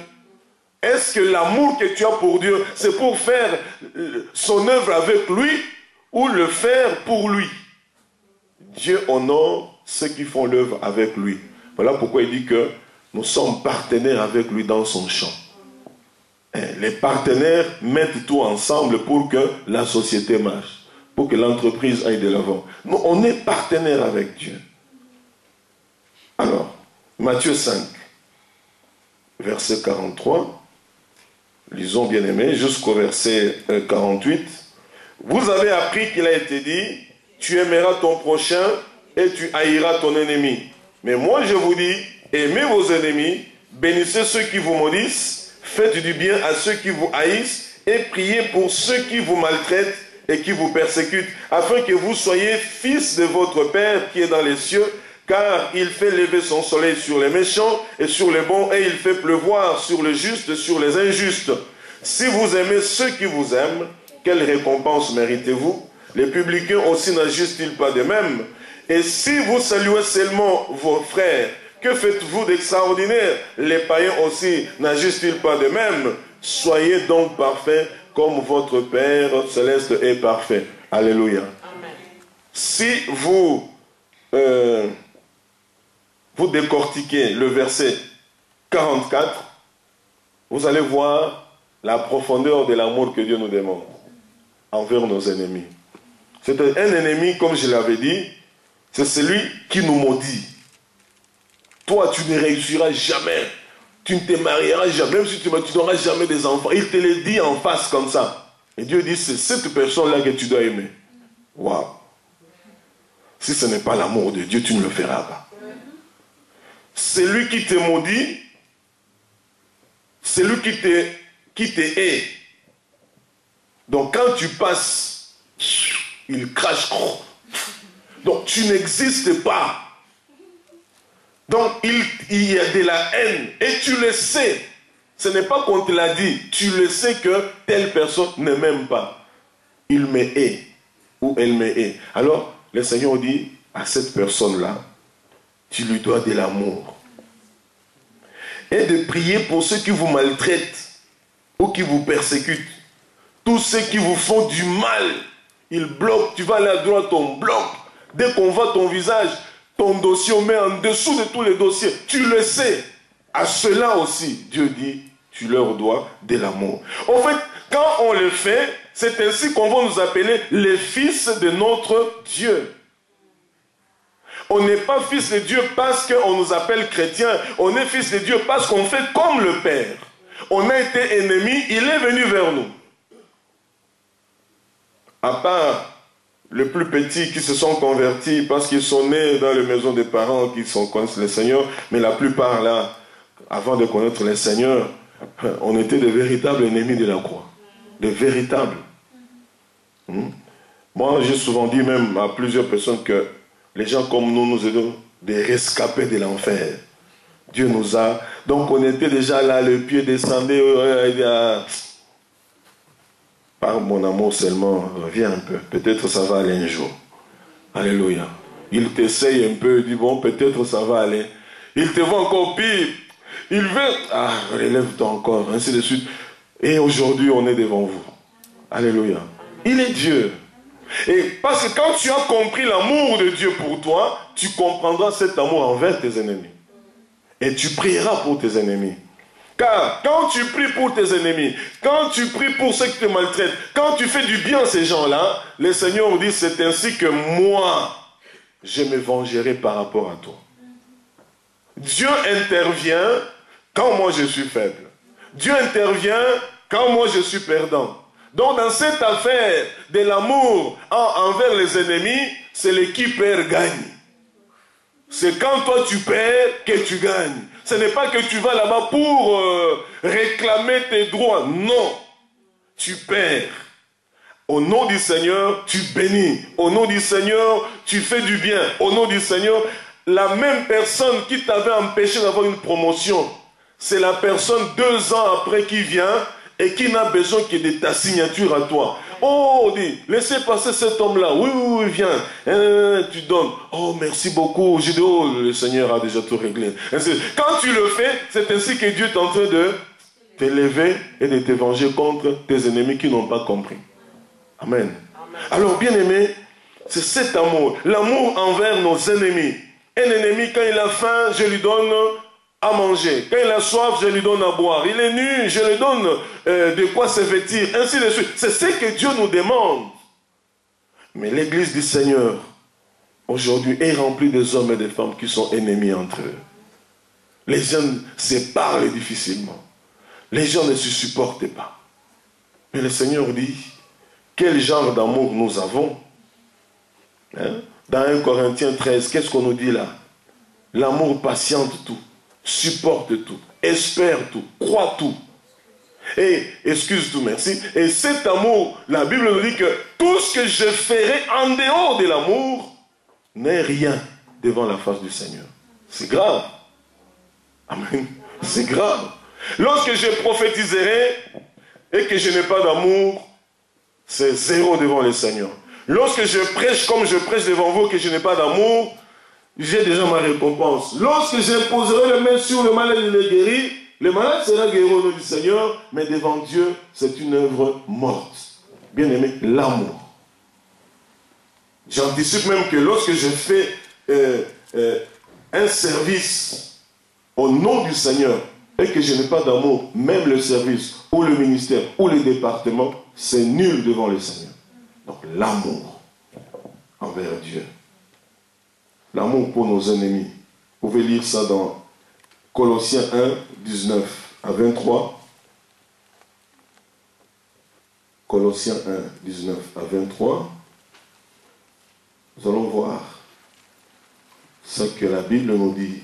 Est-ce que l'amour que tu as pour Dieu, c'est pour faire son œuvre avec lui ou le faire pour lui? Dieu honore ceux qui font l'œuvre avec lui. Voilà pourquoi il dit que nous sommes partenaires avec lui dans son champ. Les partenaires mettent tout ensemble pour que la société marche, pour que l'entreprise aille de l'avant. Nous, on est partenaires avec Dieu. Alors, Matthieu 5, verset 43. Lisons bien aimé jusqu'au verset 48. Vous avez appris qu'il a été dit, tu aimeras ton prochain et tu haïras ton ennemi. Mais moi je vous dis, aimez vos ennemis, bénissez ceux qui vous maudissent, faites du bien à ceux qui vous haïssent et priez pour ceux qui vous maltraitent et qui vous persécutent, afin que vous soyez fils de votre Père qui est dans les cieux, car il fait lever son soleil sur les méchants et sur les bons, et il fait pleuvoir sur les justes et sur les injustes. Si vous aimez ceux qui vous aiment, quelle récompense méritez-vous? Les publicains aussi n'agissent-ils pas de même? Et si vous saluez seulement vos frères, que faites-vous d'extraordinaire? Les païens aussi n'agissent-ils pas de même? Soyez donc parfaits comme votre Père céleste est parfait. Alléluia. Amen. Si vous décortiquez le verset 44, vous allez voir la profondeur de l'amour que Dieu nous demande envers nos ennemis. C'est un ennemi, comme je l'avais dit, c'est celui qui nous maudit. Toi, tu ne réussiras jamais. Tu ne te marieras jamais, même si tu n'auras jamais des enfants. Il te le dit en face comme ça. Et Dieu dit, c'est cette personne-là que tu dois aimer. Waouh! Si ce n'est pas l'amour de Dieu, tu ne le feras pas. Celui qui te maudit, celui qui te hait. Donc quand tu passes, il crache. Donc tu n'existes pas. Donc il y a de la haine. Et tu le sais. Ce n'est pas qu'on te l'a dit. Tu le sais que telle personne ne m'aime pas. Il me hait. Ou elle me hait. Alors le Seigneur dit à cette personne-là, tu lui dois de l'amour. Et de prier pour ceux qui vous maltraitent ou qui vous persécutent. Tous ceux qui vous font du mal, ils bloquent. Tu vas aller à droite, on bloque. Dès qu'on voit ton visage, ton dossier, on met en dessous de tous les dossiers. Tu le sais. À cela aussi, Dieu dit, tu leur dois de l'amour. En fait, quand on le fait, c'est ainsi qu'on va nous appeler les fils de notre Dieu. On n'est pas fils de Dieu parce qu'on nous appelle chrétiens. On est fils de Dieu parce qu'on fait comme le Père. On a été ennemis, il est venu vers nous. À part les plus petits qui se sont convertis parce qu'ils sont nés dans les maisons des parents qui connaissent le Seigneur, mais la plupart là, avant de connaître le Seigneur, on était de véritables ennemis de la croix. De véritables. Moi, j'ai souvent dit même à plusieurs personnes que les gens comme nous, nous aidons des rescapés de l'enfer. Dieu nous a... Donc on était déjà là, le pied descendait... Par mon amour seulement, reviens un peu. Peut-être ça va aller un jour. Alléluia. Il t'essaye un peu, il dit bon, peut-être ça va aller. Il te voit encore pire. Il veut... Ah, relève-toi encore, ainsi de suite. Et aujourd'hui, on est devant vous. Alléluia. Il est Dieu. Et parce que quand tu as compris l'amour de Dieu pour toi, tu comprendras cet amour envers tes ennemis. Et tu prieras pour tes ennemis. Car quand tu pries pour tes ennemis, quand tu pries pour ceux qui te maltraitent, quand tu fais du bien à ces gens-là, le Seigneur dit, c'est ainsi que moi, je me vengerai par rapport à toi. Dieu intervient quand moi je suis faible. Dieu intervient quand moi je suis perdant. Donc dans cette affaire de l'amour envers les ennemis, c'est l'équipe perd-gagne. C'est quand toi tu perds que tu gagnes. Ce n'est pas que tu vas là-bas pour réclamer tes droits. Non, tu perds. Au nom du Seigneur, tu bénis. Au nom du Seigneur, tu fais du bien. Au nom du Seigneur, la même personne qui t'avait empêché d'avoir une promotion, c'est la personne 2 ans après qui vient et qui n'a besoin que de ta signature à toi. Oh, dis, laissez passer cet homme-là. Oui, oui, oui, viens. Tu donnes. Oh, merci beaucoup. J'ai dit, oh, le Seigneur a déjà tout réglé. Quand tu le fais, c'est ainsi que Dieu est en train de t'élever et de te venger contre tes ennemis qui n'ont pas compris. Amen. Alors, bien aimé, c'est cet amour. L'amour envers nos ennemis. Un ennemi, quand il a faim, je lui donne à manger. Quand il a soif, je lui donne à boire. Il est nu, je lui donne de quoi se vêtir. Ainsi de suite. C'est ce que Dieu nous demande. Mais l'église du Seigneur, aujourd'hui, est remplie des hommes et des femmes qui sont ennemis entre eux. Les gens se parlent difficilement. Les gens ne se supportent pas. Mais le Seigneur dit, quel genre d'amour nous avons, hein? Dans 1 Corinthiens 13, qu'est-ce qu'on nous dit là? L'amour patiente tout, supporte tout, espère tout, croit tout. Et, excuse tout, merci. Et cet amour, la Bible nous dit que tout ce que je ferai en dehors de l'amour n'est rien devant la face du Seigneur. C'est grave. Amen. C'est grave. Lorsque je prophétiserai et que je n'ai pas d'amour, c'est 0 devant le Seigneur. Lorsque je prêche comme je prêche devant vous, que je n'ai pas d'amour, j'ai déjà ma récompense. Lorsque j'imposerai les mains sur le malade et le guéri, le malade sera guéri au nom du Seigneur, mais devant Dieu, c'est une œuvre morte. Bien aimé, l'amour. J'anticipe même que lorsque je fais un service au nom du Seigneur et que je n'ai pas d'amour, même le service ou le ministère ou le département, c'est nul devant le Seigneur. Donc l'amour envers Dieu. L'amour pour nos ennemis. Vous pouvez lire ça dans Colossiens 1, 19 à 23. Colossiens 1, 19 à 23. Nous allons voir ce que la Bible nous dit.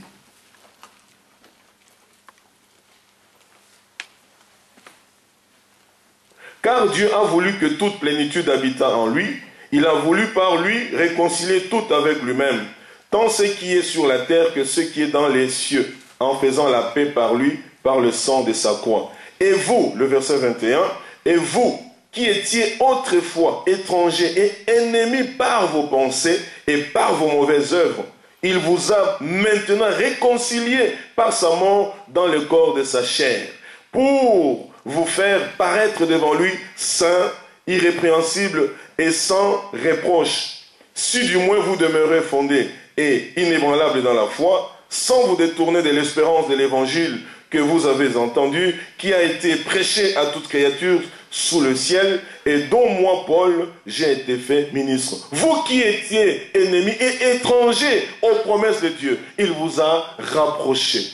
Car Dieu a voulu que toute plénitude habitât en lui. Il a voulu par lui réconcilier tout avec lui-même, tant ce qui est sur la terre que ce qui est dans les cieux, en faisant la paix par lui, par le sang de sa croix. Et vous, le verset 21, et vous qui étiez autrefois étrangers et ennemis par vos pensées et par vos mauvaises œuvres, il vous a maintenant réconciliés par sa mort dans le corps de sa chair, pour vous faire paraître devant lui saint, irrépréhensible et sans reproche, si du moins vous demeurez fondés et inébranlables dans la foi, sans vous détourner de l'espérance de l'évangile que vous avez entendu, qui a été prêché à toute créature sous le ciel, et dont moi, Paul, j'ai été fait ministre. Vous qui étiez ennemis et étrangers aux promesses de Dieu, il vous a rapprochés.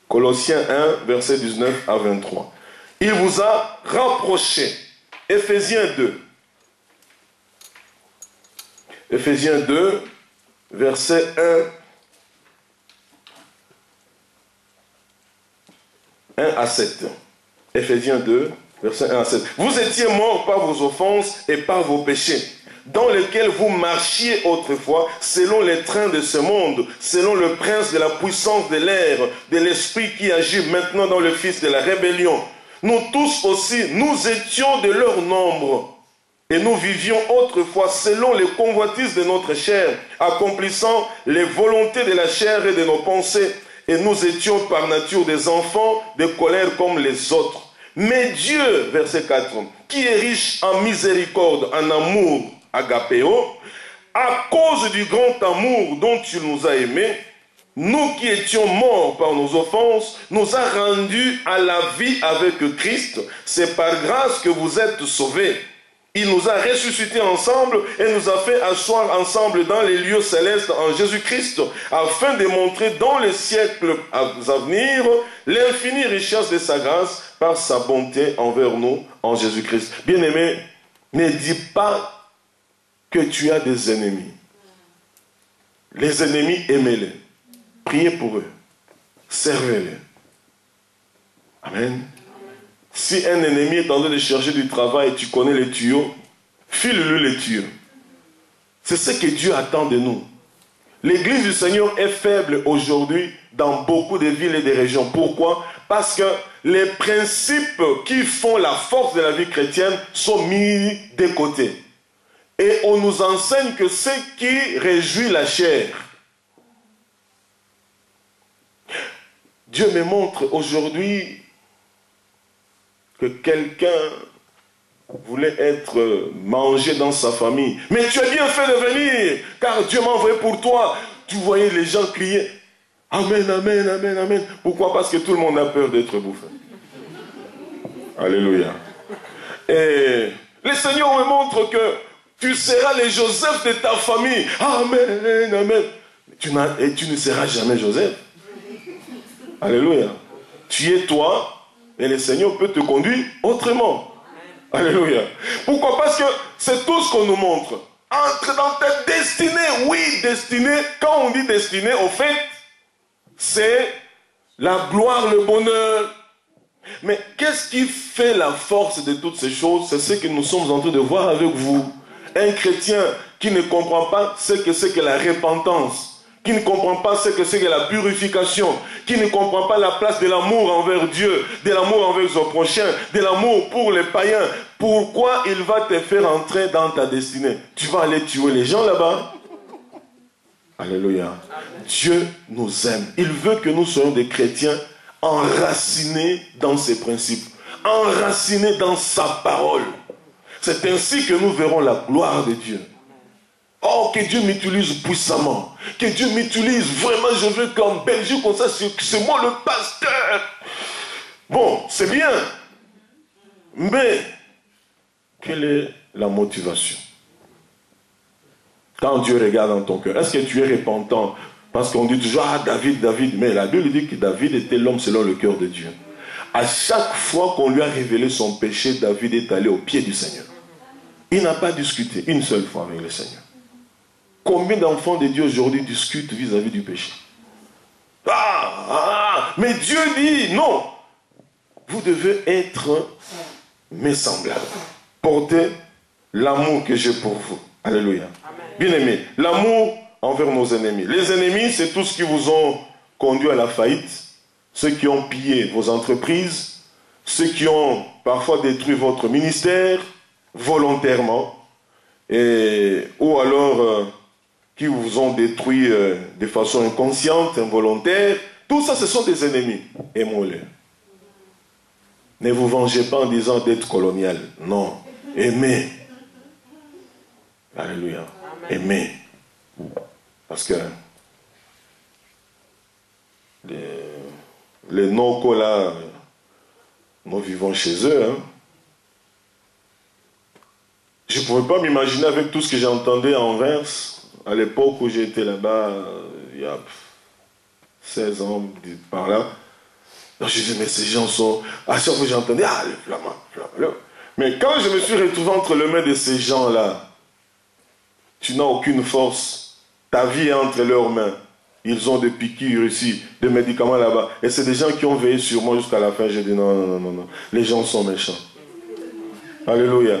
Colossiens 1, verset 19 à 23. Il vous a rapprochés. Éphésiens 2. Éphésiens 2, verset 1 à 7. Éphésiens 2, verset 1 à 7. Vous étiez morts par vos offenses et par vos péchés, dans lesquels vous marchiez autrefois, selon les trains de ce monde, selon le prince de la puissance de l'air, de l'esprit qui agit maintenant dans le fils de la rébellion. Nous tous aussi, nous étions de leur nombre, et nous vivions autrefois selon les convoitises de notre chair, accomplissant les volontés de la chair et de nos pensées, et nous étions par nature des enfants de colère comme les autres. Mais Dieu, verset 4, qui est riche en miséricorde, en amour, agapéo, à cause du grand amour dont il nous a aimés, nous qui étions morts par nos offenses, nous a rendus à la vie avec Christ. C'est par grâce que vous êtes sauvés. Il nous a ressuscités ensemble et nous a fait asseoir ensemble dans les lieux célestes en Jésus-Christ, afin de montrer dans les siècles à venir l'infinie richesse de sa grâce par sa bonté envers nous en Jésus-Christ. Bien-aimé, ne dis pas que tu as des ennemis. Les ennemis, aimez-les. Priez pour eux. Servez-les. Amen. Si un ennemi est en train de chercher du travail et tu connais les tuyaux, file-lui les tuyaux. C'est ce que Dieu attend de nous. L'église du Seigneur est faible aujourd'hui dans beaucoup de villes et de régions. Pourquoi? Parce que les principes qui font la force de la vie chrétienne sont mis de côté. Et on nous enseigne que ce qui réjouit la chair. Dieu me montre aujourd'hui que quelqu'un voulait être mangé dans sa famille. Mais tu as bien fait de venir, car Dieu m'a envoyé pour toi. Tu voyais les gens crier, Amen, Amen, Amen, Amen. Pourquoi? Parce que tout le monde a peur d'être bouffé. Alléluia. Et le Seigneur me montre que tu seras les Joseph de ta famille. Amen, Amen. Et tu ne seras jamais Joseph. Alléluia. Tu es toi. Et le Seigneur peut te conduire autrement. Alléluia. Pourquoi? Parce que c'est tout ce qu'on nous montre. Entre dans ta destinée. Oui, destinée. Quand on dit destinée, au fait, c'est la gloire, le bonheur. Mais qu'est-ce qui fait la force de toutes ces choses? C'est ce que nous sommes en train de voir avec vous. Un chrétien qui ne comprend pas ce que c'est que la repentance, qui ne comprend pas ce que c'est que la purification, qui ne comprend pas la place de l'amour envers Dieu, de l'amour envers son prochain, de l'amour pour les païens, pourquoi il va te faire entrer dans ta destinée? Tu vas aller tuer les gens là-bas? Alléluia. Dieu nous aime. Il veut que nous soyons des chrétiens enracinés dans ses principes, enracinés dans sa parole. C'est ainsi que nous verrons la gloire de Dieu. Oh, que Dieu m'utilise puissamment. Que Dieu m'utilise vraiment. Je veux qu'en Belgique, comme ça, c'est moi le pasteur. Bon, c'est bien. Mais, quelle est la motivation? Quand Dieu regarde dans ton cœur, est-ce que tu es repentant? Parce qu'on dit toujours, ah, David, David. Mais la Bible dit que David était l'homme selon le cœur de Dieu. À chaque fois qu'on lui a révélé son péché, David est allé au pied du Seigneur. Il n'a pas discuté une seule fois avec le Seigneur. Combien d'enfants de Dieu aujourd'hui discutent vis-à-vis du péché? Mais Dieu dit non. Vous devez être mes semblables. Portez l'amour que j'ai pour vous. Alléluia. Bien-aimés, l'amour envers nos ennemis. Les ennemis, c'est tous ceux qui vous ont conduit à la faillite, ceux qui ont pillé vos entreprises, ceux qui ont parfois détruit votre ministère volontairement, ou alors qui vous ont détruit de façon inconsciente, involontaire. Tout ça, ce sont des ennemis. Aimons-les. Ne vous vengez pas en disant d'être colonial. Non. Aimez. Alléluia. Aimez. Parce que les non-co là, nous vivons chez eux. Hein. Je ne pouvais pas m'imaginer avec tout ce que j'entendais à Anvers, à l'époque où j'étais là-bas, il y a 16 ans, par là. Donc je disais, mais ces gens sont... À chaque fois que j'entendais, ah, les flamands. Mais quand je me suis retrouvé entre les mains de ces gens-là, tu n'as aucune force. Ta vie est entre leurs mains. Ils ont des piqûres ici, des médicaments là-bas. Et c'est des gens qui ont veillé sur moi jusqu'à la fin. J'ai dit, non, non, non, non. Les gens sont méchants. Alléluia.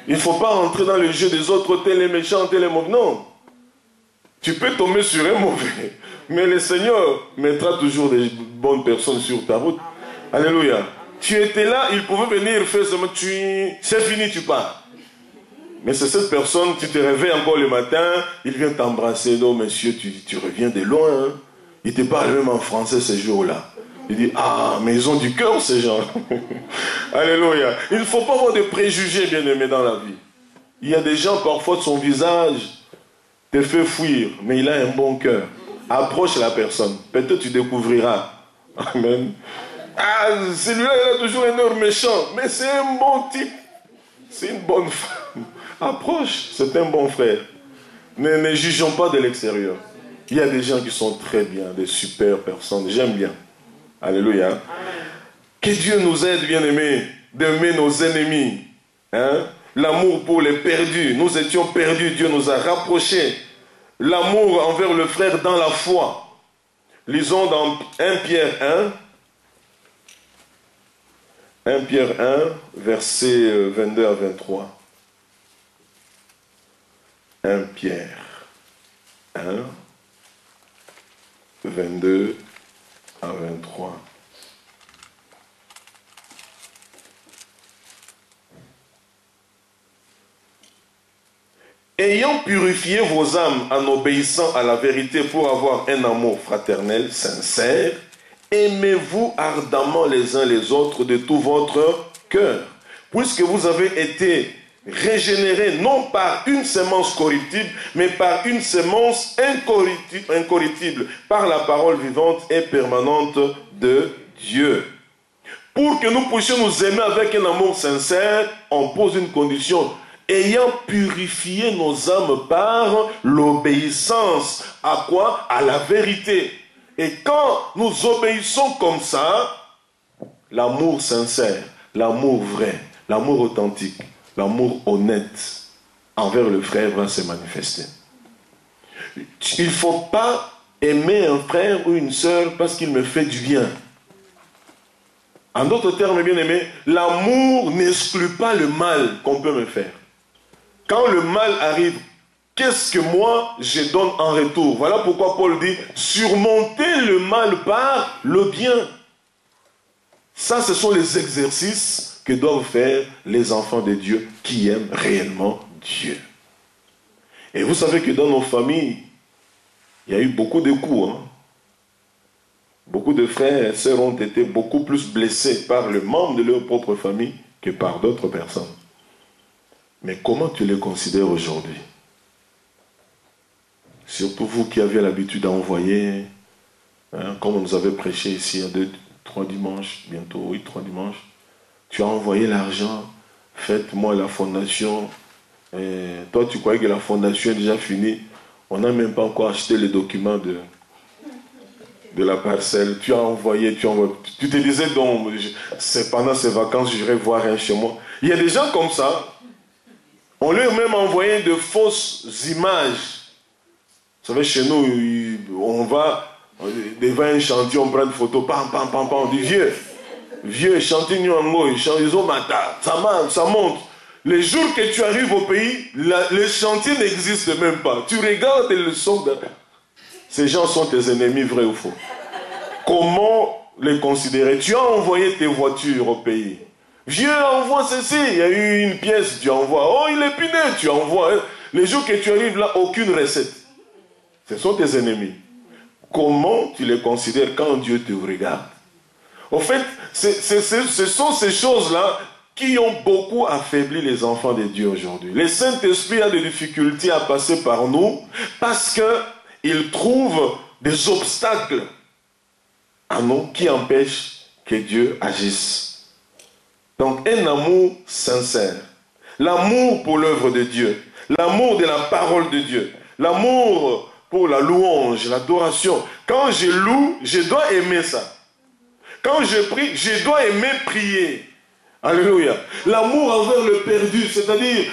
Il ne faut pas rentrer dans le jeu des autres, tel est méchant, tel est mauvais. Non. Tu peux tomber sur un mauvais. Mais le Seigneur mettra toujours des bonnes personnes sur ta route. Alléluia. Tu étais là, il pouvait venir faire ce moment. C'est fini, tu pars. Mais c'est cette personne, tu te réveilles encore le matin, il vient t'embrasser. Non, monsieur, tu reviens de loin. Hein. Il te parle même en français ces jours-là. Il dit, ah, mais ils ont du cœur, ces gens. Alléluia. Il ne faut pas avoir de préjugés, bien-aimés, dans la vie. Il y a des gens, parfois, son visage te fait fuir, mais il a un bon cœur. Approche la personne. Peut-être tu découvriras. Amen. Ah, celui-là, il a toujours un air méchant. Mais c'est un bon type. C'est une bonne femme. Approche, c'est un bon frère. Ne jugeons pas de l'extérieur. Il y a des gens qui sont très bien, des super personnes. J'aime bien. Alléluia. Amen. Que Dieu nous aide, bien-aimés, d'aimer nos ennemis. Hein? L'amour pour les perdus. Nous étions perdus, Dieu nous a rapprochés. L'amour envers le frère dans la foi. Lisons dans 1 Pierre 1. 1 Pierre 1, versets 22 à 23. 1 Pierre 1, 22 à 23. Ayant purifié vos âmes en obéissant à la vérité pour avoir un amour fraternel sincère, aimez-vous ardemment les uns les autres de tout votre cœur, puisque vous avez été régénérés non par une semence corruptible, mais par une semence incorruptible, par la parole vivante et permanente de Dieu. Pour que nous puissions nous aimer avec un amour sincère, on pose une condition. Ayant purifié nos âmes par l'obéissance. À quoi? À la vérité. Et quand nous obéissons comme ça, l'amour sincère, l'amour vrai, l'amour authentique, l'amour honnête envers le frère va se manifester. Il ne faut pas aimer un frère ou une sœur parce qu'il me fait du bien. En d'autres termes, bien aimé, l'amour n'exclut pas le mal qu'on peut me faire. Quand le mal arrive, qu'est-ce que moi je donne en retour? Voilà pourquoi Paul dit, surmonter le mal par le bien. Ça, ce sont les exercices que doivent faire les enfants de Dieu qui aiment réellement Dieu. Et vous savez que dans nos familles, il y a eu beaucoup de coups. Hein? Beaucoup de frères et sœurs ont été beaucoup plus blessés par le membre de leur propre famille que par d'autres personnes. Mais comment tu les considères aujourd'hui? Surtout vous qui avez l'habitude d'envoyer, hein, comme on nous avait prêché ici il y a 3 dimanches, bientôt, oui, 3 dimanches. Tu as envoyé l'argent, faites-moi la fondation. Et toi, tu croyais que la fondation est déjà finie. On n'a même pas encore acheté les documents de la parcelle. Tu as envoyé, tu te disais donc, pendant ces vacances, j'irai voir un chez moi. Il y a des gens comme ça. On leur a même envoyé de fausses images. Vous savez, chez nous, on va devant un chantier, on prend une photo, pam, on dit vieux, chantier Nuango, ils ont matin, ça monte. Les jours que tu arrives au pays, le chantier n'existe même pas. Tu regardes et le son de... Ces gens sont tes ennemis, vrai ou faux? Comment les considérer? Tu as envoyé tes voitures au pays. Vieux, envoie ceci. Il y a eu une pièce, tu envoies. Oh, il est piné, tu envoies. Les jours que tu arrives là, aucune recette. Ce sont tes ennemis. Comment tu les considères quand Dieu te regarde? En fait, ce sont ces choses-là qui ont beaucoup affaibli les enfants de Dieu aujourd'hui. Le Saint-Esprit a des difficultés à passer par nous parce qu'il trouve des obstacles à nous qui empêchent que Dieu agisse. Donc un amour sincère, l'amour pour l'œuvre de Dieu, l'amour de la parole de Dieu, l'amour pour la louange, l'adoration. Quand je loue, je dois aimer ça. Quand je prie, je dois aimer prier. Alléluia. L'amour envers le perdu, c'est-à-dire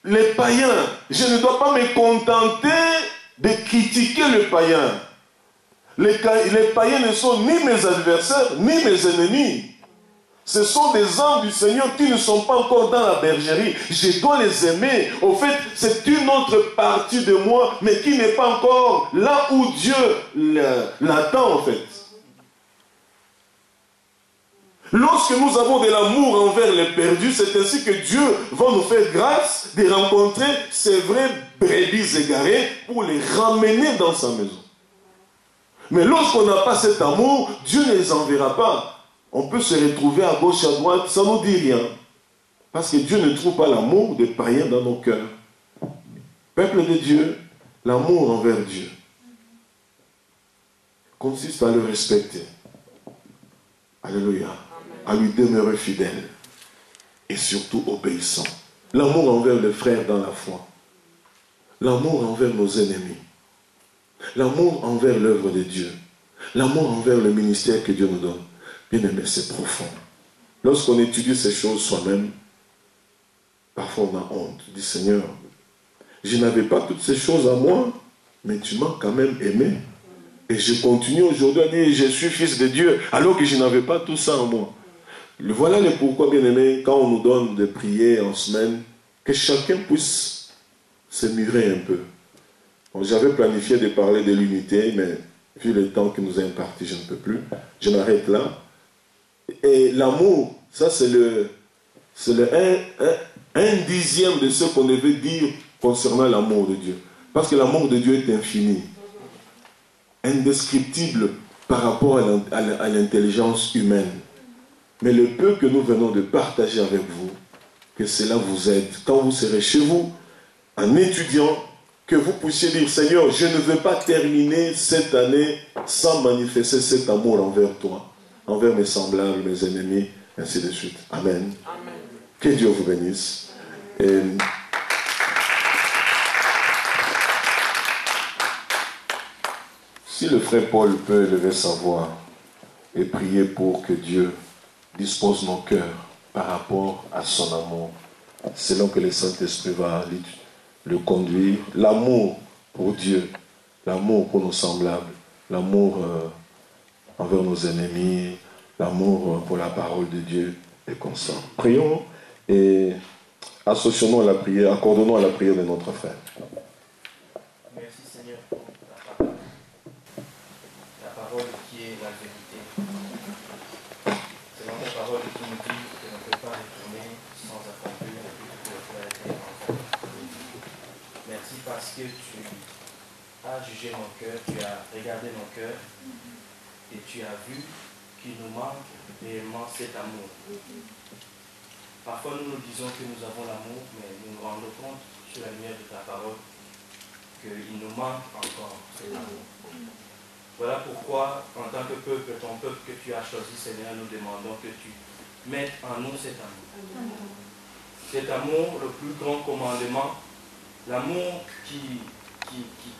les païens. Je ne dois pas me contenter de critiquer le païen. Les païens ne sont ni mes adversaires, ni mes ennemis. Ce sont des âmes du Seigneur qui ne sont pas encore dans la bergerie. Je dois les aimer. Au fait, c'est une autre partie de moi, mais qui n'est pas encore là où Dieu l'attend, en fait. Lorsque nous avons de l'amour envers les perdus, c'est ainsi que Dieu va nous faire grâce de rencontrer ces vrais brebis égarés pour les ramener dans sa maison. Mais lorsqu'on n'a pas cet amour, Dieu ne les enverra pas. On peut se retrouver à gauche, à droite, ça ne nous dit rien. Parce que Dieu ne trouve pas l'amour des païens dans nos cœurs. Peuple de Dieu, l'amour envers Dieu consiste à le respecter. Alléluia. À lui demeurer fidèle. Et surtout obéissant. L'amour envers les frères dans la foi. L'amour envers nos ennemis. L'amour envers l'œuvre de Dieu. L'amour envers le ministère que Dieu nous donne. Bien aimé, c'est profond. Lorsqu'on étudie ces choses soi-même, parfois on a honte. On dit, Seigneur, je n'avais pas toutes ces choses à moi, mais tu m'as quand même aimé. Et je continue aujourd'hui à dire, je suis fils de Dieu, alors que je n'avais pas tout ça en moi. Voilà le pourquoi, bien aimé, quand on nous donne de prier en semaine, que chacun puisse se murer un peu. Bon, j'avais planifié de parler de l'unité, mais vu le temps qui nous est imparti, je ne peux plus. Je m'arrête là. Et l'amour, ça c'est le 1/10 de ce qu'on devait dire concernant l'amour de Dieu. Parce que l'amour de Dieu est infini, indescriptible par rapport à l'intelligence humaine. Mais le peu que nous venons de partager avec vous, que cela vous aide. Quand vous serez chez vous, en étudiant, que vous puissiez dire, Seigneur, je ne veux pas terminer cette année sans manifester cet amour envers toi, envers mes semblables, mes ennemis, ainsi de suite. Amen. Amen. Que Dieu vous bénisse. Et si le frère Paul peut lever sa voix et prier pour que Dieu dispose nos cœurs par rapport à son amour, selon que le Saint-Esprit va le conduire, l'amour pour Dieu, l'amour pour nos semblables, l'amour envers nos ennemis, l'amour pour la parole de Dieu est constant. Prions et associons-nous à la prière, accordons-nous à la prière de notre frère. Merci Seigneur pour la parole qui est la vérité. C'est dans ta parole qui nous dit que l'on ne peut pas retourner sans accomplir le but que le frère était envers. Merci parce que tu as jugé mon cœur, tu as regardé mon cœur et tu as vu qu'il nous manque réellement cet amour. Parfois nous nous disons que nous avons l'amour, mais nous nous rendons compte sur la lumière de ta parole qu'il nous manque encore cet amour. Voilà pourquoi, en tant que peuple, ton peuple que tu as choisi, Seigneur, nous demandons que tu mettes en nous cet amour. Cet amour, le plus grand commandement, l'amour qui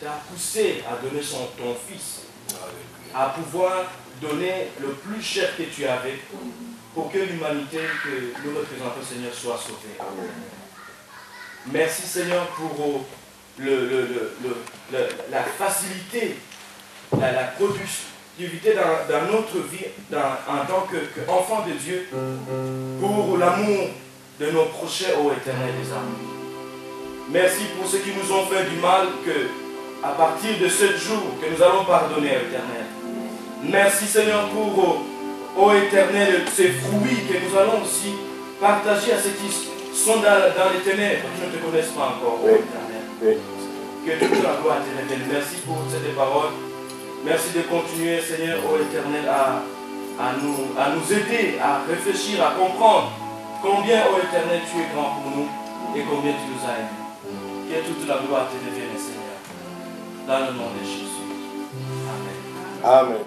t'a poussé à donner ton fils, à pouvoir donner le plus cher que tu avais pour que l'humanité que nous représentons, Seigneur, soit sauvée. Merci, Seigneur, pour la facilité, la productivité dans notre vie en tant qu'enfant de Dieu, pour l'amour de nos prochains, ô Éternel des âmes. Merci pour ceux qui nous ont fait du mal, que à partir de ce jour, que nous allons pardonner, Éternel. Merci, Seigneur, pour, ô Éternel, ces fruits que nous allons aussi partager à ceux qui sont dans les ténèbres, qui ne te connaissent pas encore, ô Éternel. Que toute la gloire te révèle. Merci pour cette parole. Merci de continuer, Seigneur, ô Éternel, à nous aider, à réfléchir, à comprendre combien, ô Éternel, tu es grand pour nous et combien tu nous as aimés. Que toute la gloire te revienne, Seigneur. Dans le nom de Jésus. Amen. Amen.